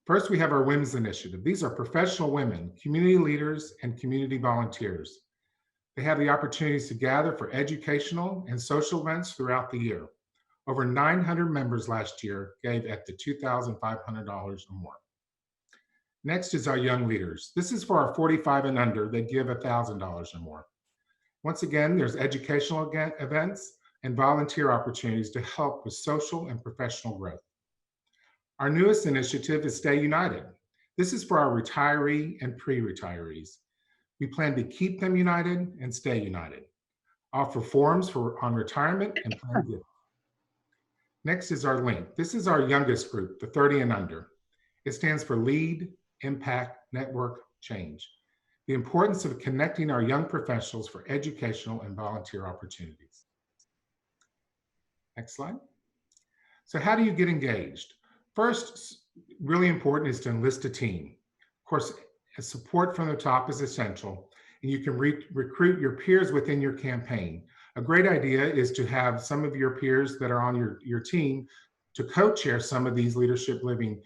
First, we have our Women's Initiative. These are professional women, community leaders, and community volunteers. They have the opportunities to gather for educational and social events throughout the year. Over 900 members last year gave at the $2,500 or more. Next is our Young Leaders. This is for our 45 and under that give $1,000 or more. Once again, there's educational events and volunteer opportunities to help with social and professional growth. Our newest initiative is Stay United. This is for our retiree and pre-retirees. We plan to keep them united and stay united. Offer forums on retirement and plan giving. Next is our link. This is our youngest group, the 30 and under. It stands for Lead, Impact, Network, Change. The importance of connecting our young professionals for educational and volunteer opportunities. Next slide. So how do you get engaged? First, really important is to enlist a team. Of course, support from the top is essential, and you can recruit your peers within your campaign. A great idea is to have some of your peers that are on your team to co-chair some of these leadership giving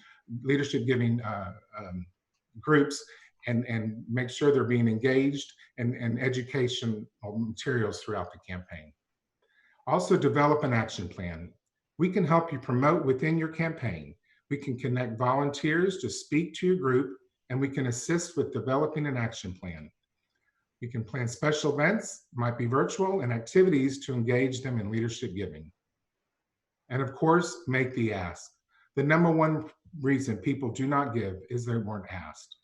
groups and make sure they're being engaged and educational materials throughout the campaign. Also, develop an action plan. We can help you promote within your campaign. We can connect volunteers to speak to your group, and we can assist with developing an action plan. We can plan special events, might be virtual, and activities to engage them in leadership giving. And of course, make the ask. The number one reason people do not give is they weren't asked.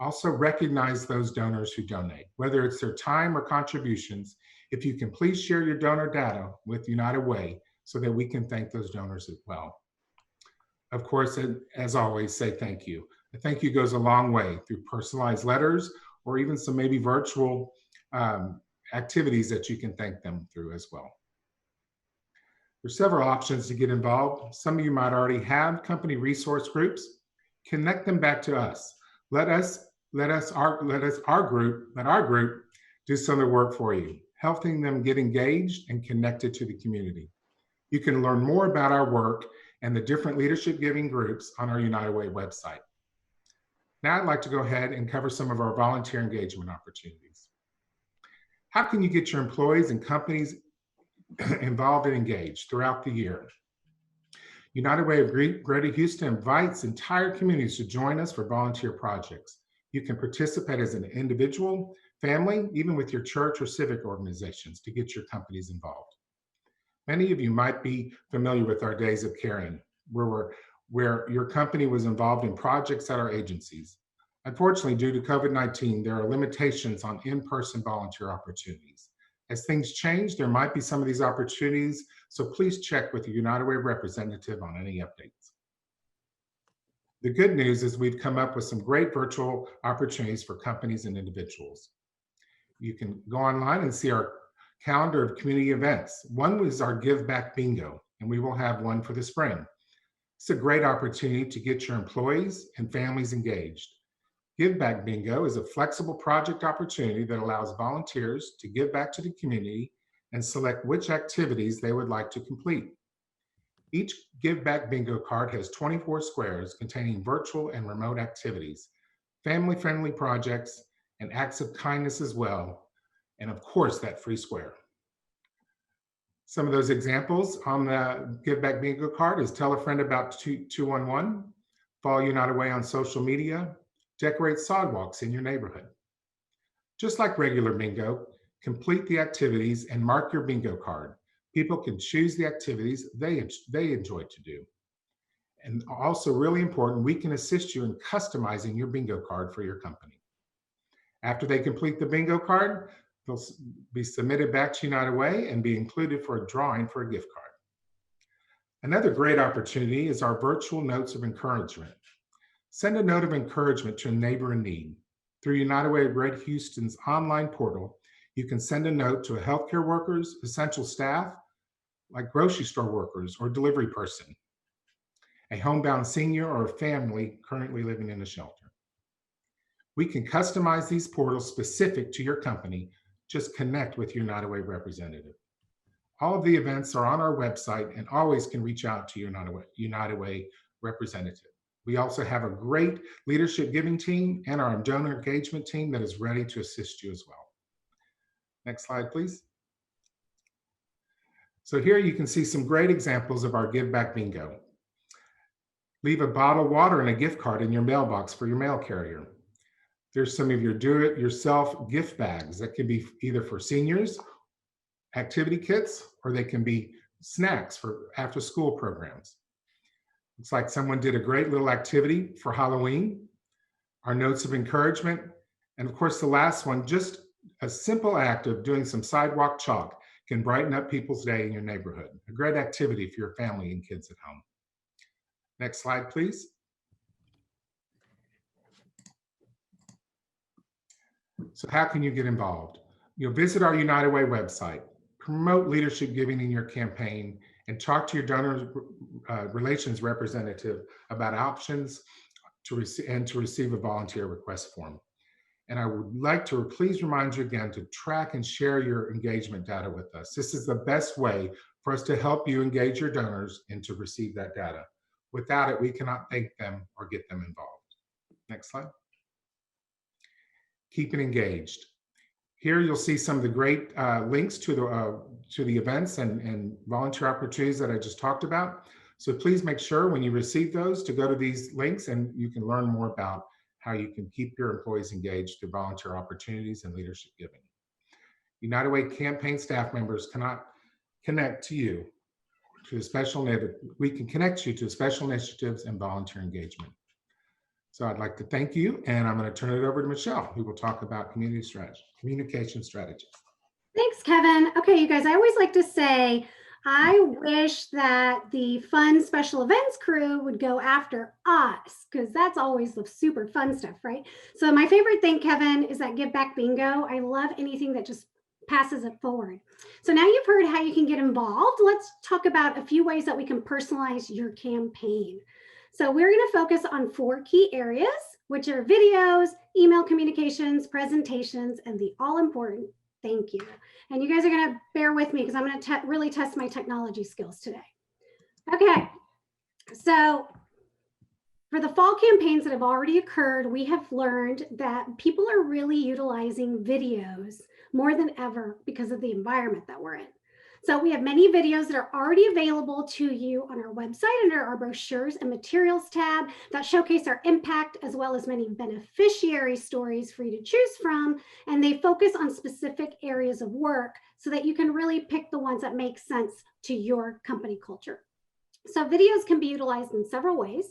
Also recognize those donors who donate, whether it's their time or contributions. If you can please share your donor data with United Way so that we can thank those donors as well. Of course, as always, say thank you. A thank you goes a long way through personalized letters or even some maybe virtual activities that you can thank them through as well. There's several options to get involved. Some of you might already have company resource groups. Connect them back to us. Let our group do some of the work for you, helping them get engaged and connected to the community. You can learn more about our work and the different leadership giving groups on our United Way website. Now I'd like to go ahead and cover some of our volunteer engagement opportunities. How can you get your employees and companies involved and engaged throughout the year? United Way of Greater Houston invites entire communities to join us for volunteer projects. You can participate as an individual, family, even with your church or civic organizations to get your companies involved. Many of you might be familiar with our Days of Caring, where your company was involved in projects at our agencies. Unfortunately, due to COVID-19, there are limitations on in-person volunteer opportunities. As things change, there might be some of these opportunities, so please check with the United Way representative on any updates. The good news is we've come up with some great virtual opportunities for companies and individuals. You can go online and see our calendar of community events. One was our Give Back Bingo, and we will have one for the spring. It's a great opportunity to get your employees and families engaged. Give Back Bingo is a flexible project opportunity that allows volunteers to give back to the community and select which activities they would like to complete. Each Give Back Bingo card has 24 squares containing virtual and remote activities, family-friendly projects, and acts of kindness as well, and of course, that free square. Some of those examples on the Give Back Bingo card is tell a friend about 211, follow United Way on social media, decorate sidewalks in your neighborhood. Just like regular bingo, complete the activities and mark your bingo card. People can choose the activities they enjoy to do. And also really important, we can assist you in customizing your bingo card for your company. After they complete the bingo card, they'll be submitted back to United Way and be included for a drawing for a gift card. Another great opportunity is our virtual notes of encouragement. Send a note of encouragement to a neighbor in need. Through United Way of Greater Houston's online portal, you can send a note to a healthcare workers, essential staff, like grocery store workers or delivery person, a homebound senior, or a family currently living in a shelter. We can customize these portals specific to your company. Just connect with your United Way representative. All of the events are on our website and always can reach out to your United Way representative. We also have a great leadership giving team and our donor engagement team that is ready to assist you as well. Next slide, please. So here you can see some great examples of our Give Back Bingo. Leave a bottle of water and a gift card in your mailbox for your mail carrier. There's some of your do-it-yourself gift bags that can be either for seniors, activity kits, or they can be snacks for after-school programs. Looks like someone did a great little activity for Halloween, our notes of encouragement, and of course the last one, just a simple act of doing some sidewalk chalk can brighten up people's day in your neighborhood. A great activity for your family and kids at home. Next slide, please. So how can you get involved? You'll visit our United Way website, promote leadership giving in your campaign, and talk to your donor relations representative about options to receive a volunteer request form. And I would like to please remind you again to track and share your engagement data with us. This is the best way for us to help you engage your donors and to receive that data. Without it, we cannot thank them or get them involved. Next slide. Keep it engaged. Here you'll see some of the great links to the events and volunteer opportunities that I just talked about. So please make sure when you receive those to go to these links and you can learn more about how you can keep your employees engaged through volunteer opportunities and leadership giving. United Way campaign staff members cannot connect to you to a special we can connect you to special initiatives and volunteer engagement. So I'd like to thank you, and I'm going to turn it over to Michelle, who will talk about communication strategy. Thanks, Kevin. Okay, you guys, I always like to say, I wish that the fun special events crew would go after us, because that's always the super fun stuff, right? So my favorite thing, Kevin, is that Give Back Bingo. I love anything that just passes it forward. So now you've heard how you can get involved. Let's talk about a few ways that we can personalize your campaign. So we're going to focus on 4 key areas, which are videos, email communications, presentations, and the all-important thank you. And you guys are going to bear with me because I'm going to really test my technology skills today. Okay, so for the fall campaigns that have already occurred, we have learned that people are really utilizing videos more than ever because of the environment that we're in. So we have many videos that are already available to you on our website under our brochures and materials tab that showcase our impact, as well as many beneficiary stories for you to choose from. And they focus on specific areas of work so that you can really pick the ones that make sense to your company culture. So videos can be utilized in several ways.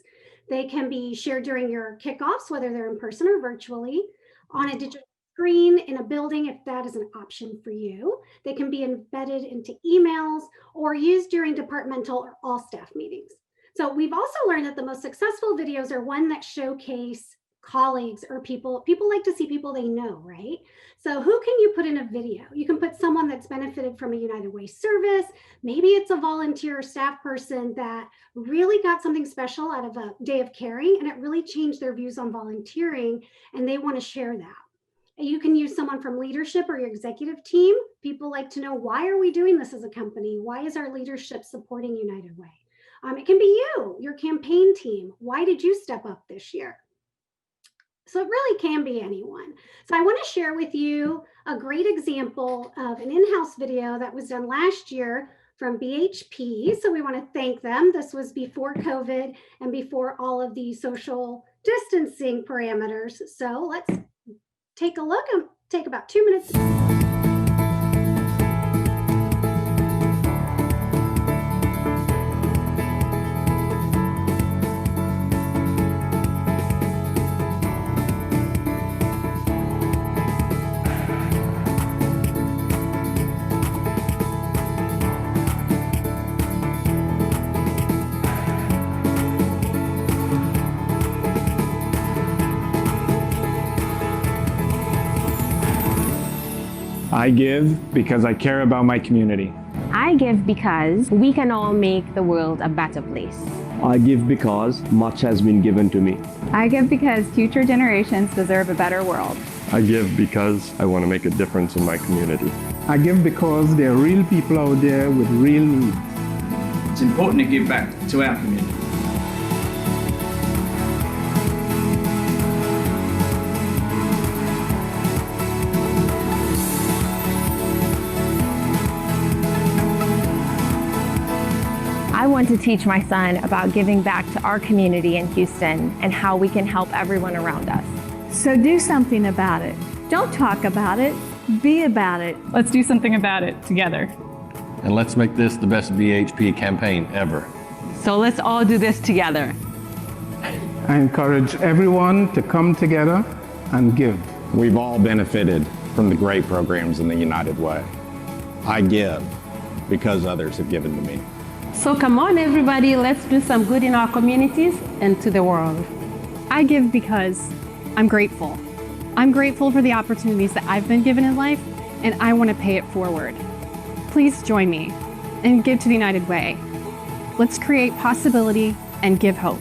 They can be shared during your kickoffs, whether they're in person or virtually, on a digital screen in a building if that is an option for you. They can be embedded into emails or used during departmental or all staff meetings. So we've also learned that the most successful videos are one that showcase colleagues or people like to see people they know, right? So who can you put in a video? You can put someone that's benefited from a United Way service. Maybe it's a volunteer or staff person that really got something special out of a day of caring and it really changed their views on volunteering and they want to share that. You can use someone from leadership or your executive team. People like to know, why are we doing this as a company? Why is our leadership supporting United Way? It can be you, your campaign team. Why did you step up this year? So it really can be anyone. So I want to share with you a great example of an in-house video that was done last year from BHP. So we want to thank them. This was before COVID and before all of the social distancing parameters. So let's take a look and take about 2 minutes. I give because I care about my community. I give because we can all make the world a better place. I give because much has been given to me. I give because future generations deserve a better world. I give because I want to make a difference in my community. I give because there are real people out there with real needs. It's important to give back to our community. I want to teach my son about giving back to our community in Houston and how we can help everyone around us. So do something about it. Don't talk about it, be about it. Let's do something about it together. And let's make this the best BHP campaign ever. So let's all do this together. I encourage everyone to come together and give. We've all benefited from the great programs in the United Way. I give because others have given to me. So come on, everybody, let's do some good in our communities and to the world. I give because I'm grateful. I'm grateful for the opportunities that I've been given in life, and I want to pay it forward. Please join me and give to the United Way. Let's create possibility and give hope.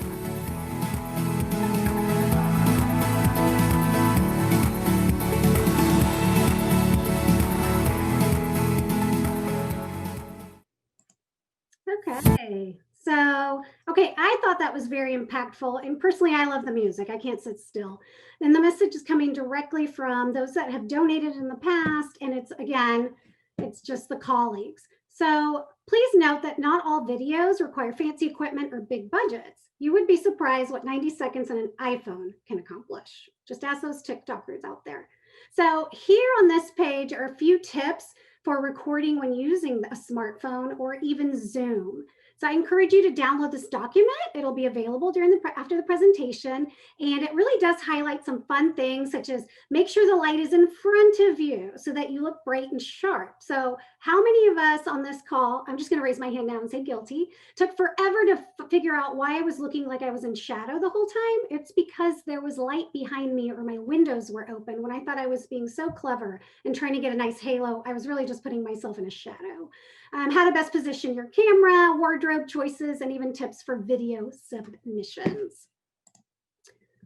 Okay, I thought that was very impactful. And personally, I love the music. I can't sit still. And the message is coming directly from those that have donated in the past. And it's just the colleagues. So please note that not all videos require fancy equipment or big budgets. You would be surprised what 90 seconds on an iPhone can accomplish. Just ask those TikTokers out there. So here on this page are a few tips for recording when using a smartphone or even Zoom. So I encourage you to download this document. It'll be available after the presentation. And it really does highlight some fun things, such as make sure the light is in front of you so that you look bright and sharp. So how many of us on this call, I'm just going to raise my hand now and say guilty, took forever to figure out why I was looking like I was in shadow the whole time? It's because there was light behind me or my windows were open when I thought I was being so clever and trying to get a nice halo. I was really just putting myself in a shadow. How to best position your camera, wardrobe choices, and even tips for video submissions.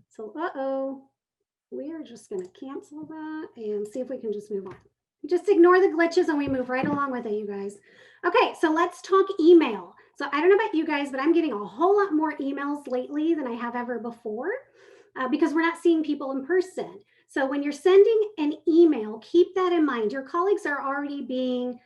So, we are just going to cancel that and see if we can just move on. Just ignore the glitches and we move right along with it, you guys. Okay, so let's talk email. So I don't know about you guys, but I'm getting a whole lot more emails lately than I have ever before because we're not seeing people in person. So when you're sending an email, keep that in mind. Your colleagues are already being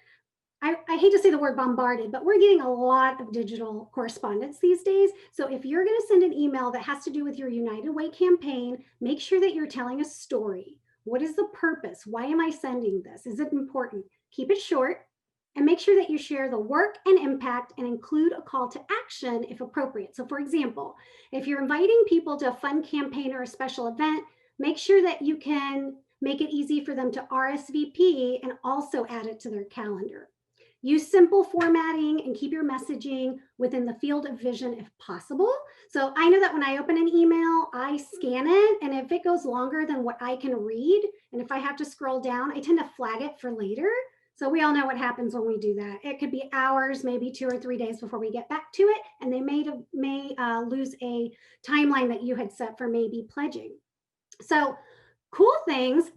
I hate to say the word bombarded, but we're getting a lot of digital correspondence these days. So if you're going to send an email that has to do with your United Way campaign, make sure that you're telling a story. What is the purpose? Why am I sending this? Is it important? Keep it short and make sure that you share the work and impact and include a call to action if appropriate. So for example, if you're inviting people to a fun campaign or a special event, make sure that you can make it easy for them to RSVP and also add it to their calendar. Use simple formatting and keep your messaging within the field of vision if possible. So I know that when I open an email, I scan it, and if it goes longer than what I can read, and if I have to scroll down, I tend to flag it for later. So we all know what happens when we do that. It could be hours, maybe 2 or 3 days before we get back to it, and they may lose a timeline that you had set for maybe pledging. So cool things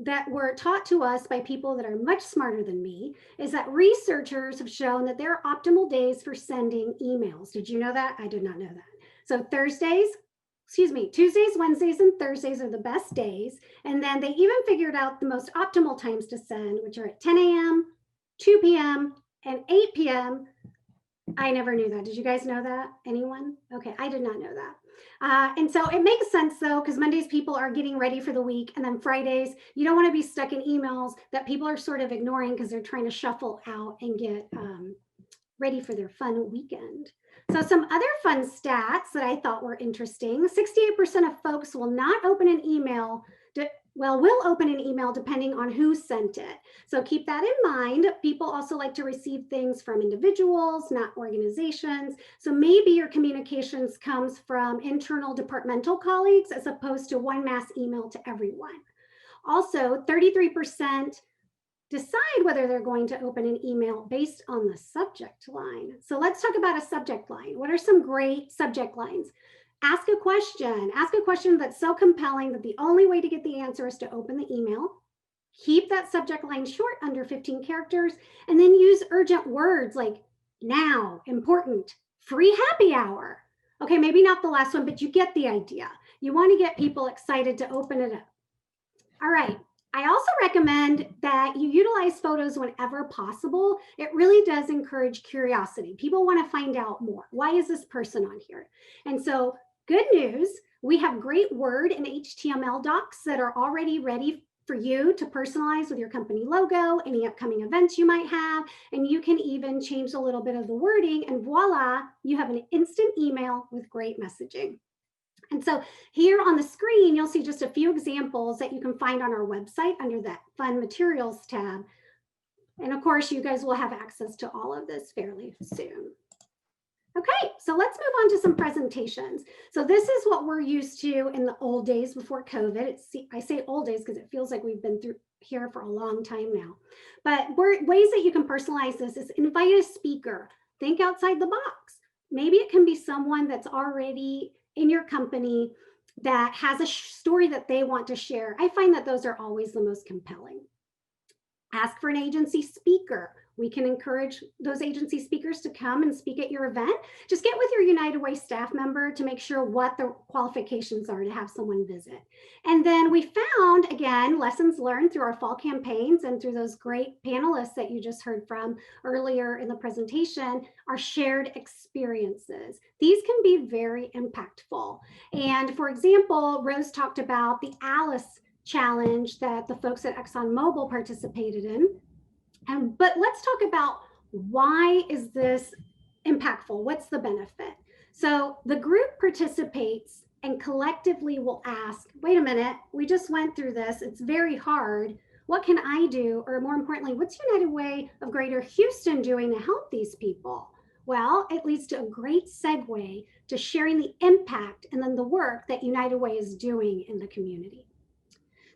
that were taught to us by people that are much smarter than me is that researchers have shown that there are optimal days for sending emails. Did you know that? I did not know that. So Tuesdays, Wednesdays, and Thursdays are the best days. And then they even figured out the most optimal times to send, which are at 10 a.m., 2 p.m., and 8 p.m. I never knew that. Did you guys know that? Anyone? Okay, I did not know that. And so it makes sense though, because Mondays people are getting ready for the week, and then Fridays, you don't want to be stuck in emails that people are sort of ignoring because they're trying to shuffle out and get ready for their fun weekend. So some other fun stats that I thought were interesting: 68% of folks will not open an email, will open an email depending on who sent it. So keep that in mind. People also like to receive things from individuals, not organizations. So maybe your communications comes from internal departmental colleagues as opposed to one mass email to everyone. Also, 33% decide whether they're going to open an email based on the subject line. So let's talk about a subject line. What are some great subject lines? Ask a question that's so compelling that the only way to get the answer is to open the email. Keep that subject line short, under 15 characters, and then use urgent words like now, important, free happy hour. Okay, maybe not the last one, but you get the idea. You want to get people excited to open it up. All right. I also recommend that you utilize photos whenever possible. It really does encourage curiosity. People want to find out more. Why is this person on here? And so, good news, we have great Word and HTML docs that are already ready for you to personalize with your company logo, any upcoming events you might have, and you can even change a little bit of the wording, and voila, you have an instant email with great messaging. And so here on the screen, you'll see just a few examples that you can find on our website under that Fun Materials tab. And of course, you guys will have access to all of this fairly soon. Okay, so let's move on to some presentations. So this is what we're used to in the old days before COVID. I say old days because it feels like we've been through here for a long time now. But ways that you can personalize this is invite a speaker. Think outside the box. Maybe it can be someone that's already in your company that has a story that they want to share. I find that those are always the most compelling. Ask for an agency speaker. We can encourage those agency speakers to come and speak at your event. Just get with your United Way staff member to make sure what the qualifications are to have someone visit. And then we found, again, lessons learned through our fall campaigns and through those great panelists that you just heard from earlier in the presentation, are shared experiences. These can be very impactful. And for example, Rose talked about the Alice challenge that the folks at ExxonMobil participated in. But let's talk about, why is this impactful? What's the benefit? So the group participates and collectively will ask, wait a minute, we just went through this. It's very hard. What can I do? Or more importantly, what's United Way of Greater Houston doing to help these people? Well, it leads to a great segue to sharing the impact and then the work that United Way is doing in the community.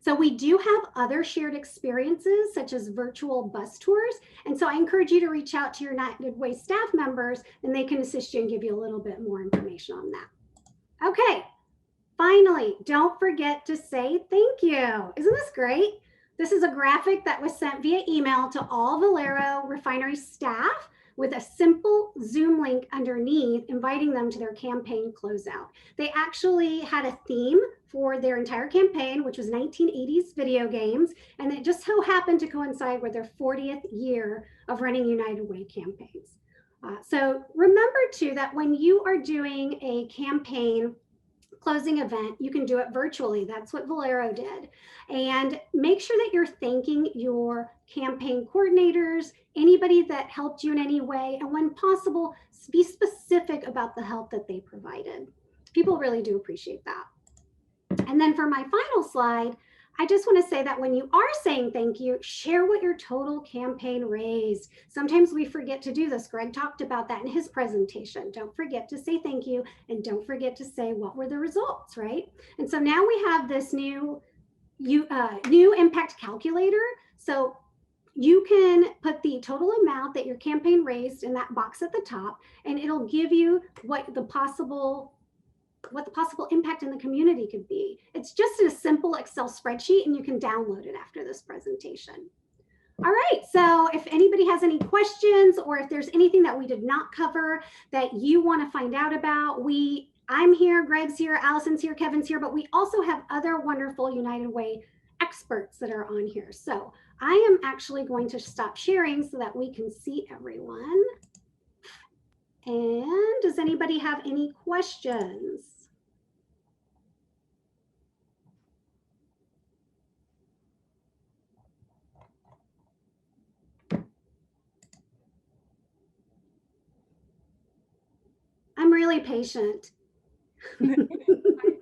So we do have other shared experiences, such as virtual bus tours. And so I encourage you to reach out to your United Way staff members, and they can assist you and give you a little bit more information on that. Okay, finally, don't forget to say thank you. Isn't this great? This is a graphic that was sent via email to all Valero Refinery staff with a simple Zoom link underneath, inviting them to their campaign closeout. They actually had a theme for their entire campaign, which was 1980s video games, and it just so happened to coincide with their 40th year of running United Way campaigns. So remember too that when you are doing a campaign closing event, you can do it virtually. That's what Valero did. And make sure that you're thanking your campaign coordinators, anybody that helped you in any way, and when possible, be specific about the help that they provided. People really do appreciate that. And then for my final slide, I just want to say that when you are saying thank you, share what your total campaign raised. Sometimes we forget to do this. Greg talked about that in his presentation. Don't forget to say thank you, and don't forget to say what were the results, right? And so now we have this new impact calculator. So you can put the total amount that your campaign raised in that box at the top, and it'll give you what the possible impact in the community could be. It's just a simple Excel spreadsheet, and you can download it after this presentation. All right, so if anybody has any questions, or if there's anything that we did not cover that you want to find out about, I'm here, Greg's here, Allison's here, Kevin's here, but we also have other wonderful United Way experts that are on here. So I am actually going to stop sharing so that we can see everyone. And does anybody have any questions? I'm really patient.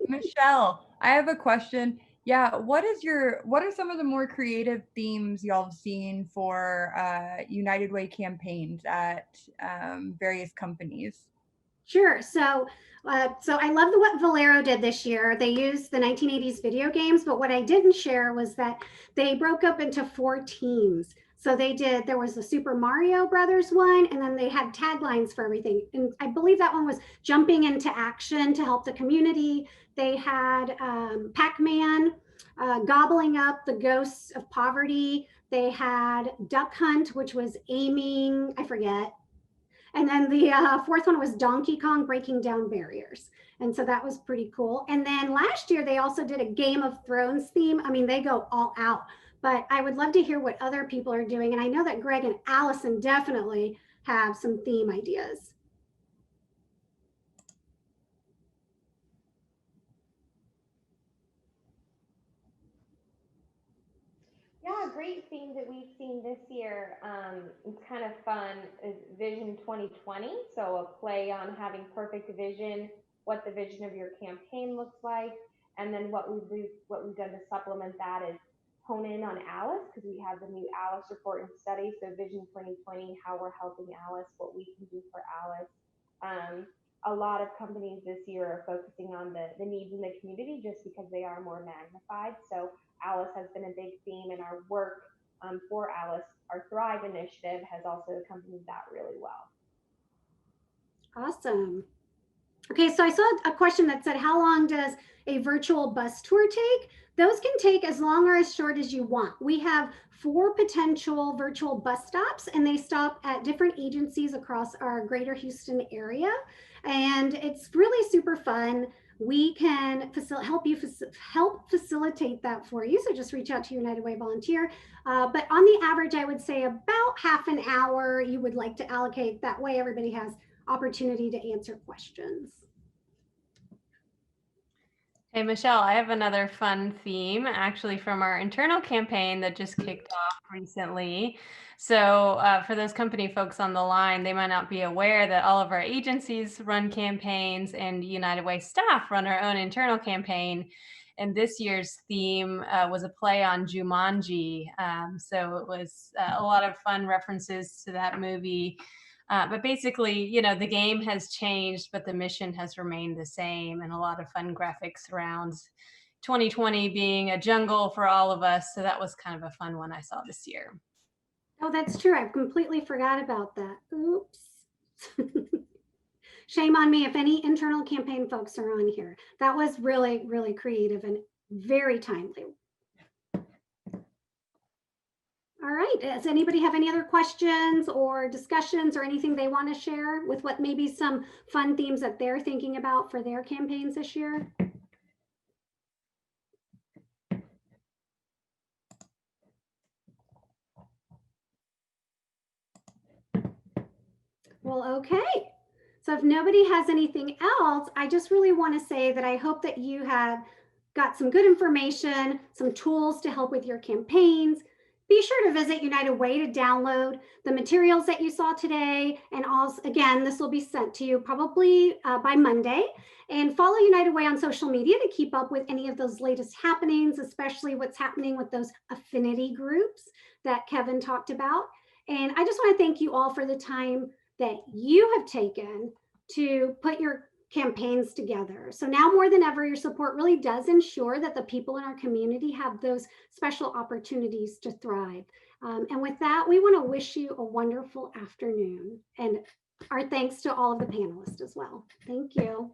Michelle, I have a question. Yeah, what are some of the more creative themes y'all have seen for United Way campaigns at various companies? Sure. So I love what Valero did this year. They used the 1980s video games, but what I didn't share was that they broke up into 4 teams. So there was the Super Mario Brothers one, and then they had taglines for everything. And I believe that one was jumping into action to help the community. They had Pac-Man, gobbling up the ghosts of poverty. They had Duck Hunt, which was aiming, I forget. And then the 4th one was Donkey Kong breaking down barriers. And so that was pretty cool. And then last year, they also did a Game of Thrones theme. I mean, they go all out, but I would love to hear what other people are doing. And I know that Greg and Allison definitely have some theme ideas. Yeah, a great theme that we've seen this year, it's kind of fun, is Vision 2020. So a play on having perfect vision, what the vision of your campaign looks like, and then what we've done to supplement that is hone in on Alice, because we have the new Alice report and study. So Vision 2020, how we're helping Alice, what we can do for Alice. A lot of companies this year are focusing on the needs in the community just because they are more magnified. So Alice has been a big theme, and our work for Alice, our Thrive initiative, has also accompanied that really well. Awesome. Okay, so I saw a question that said, how long does a virtual bus tour take? Those can take as long or as short as you want. We have 4 potential virtual bus stops, and they stop at different agencies across our greater Houston area. And it's really super fun. We can help facilitate that for you. So just reach out to United Way volunteer. But on the average, I would say about half an hour you would like to allocate. That way everybody has opportunity to answer questions. Hey, Michelle, I have another fun theme actually from our internal campaign that just kicked off recently. So for those company folks on the line, they might not be aware that all of our agencies run campaigns, and United Way staff run our own internal campaign. And this year's theme was a play on Jumanji. So it was a lot of fun references to that movie. But basically, you know, the game has changed, but the mission has remained the same, and a lot of fun graphics around 2020 being a jungle for all of us. So that was kind of a fun one I saw this year. Oh, that's true. I completely forgot about that. Oops. Shame on me if any internal campaign folks are on here. That was really, really creative and very timely. All right, does anybody have any other questions or discussions or anything they want to share with what maybe some fun themes that they're thinking about for their campaigns this year? Well, okay. So if nobody has anything else, I just really want to say that I hope that you have got some good information, some tools to help with your campaigns. be sure to visit United Way to download the materials that you saw today. And also, again, this will be sent to you probably by Monday. And follow United Way on social media to keep up with any of those latest happenings, especially what's happening with those affinity groups that Kevin talked about. And I just want to thank you all for the time that you have taken to put your campaigns together. So now more than ever, your support really does ensure that the people in our community have those special opportunities to thrive. And with that, we want to wish you a wonderful afternoon, and our thanks to all of the panelists as well. Thank you.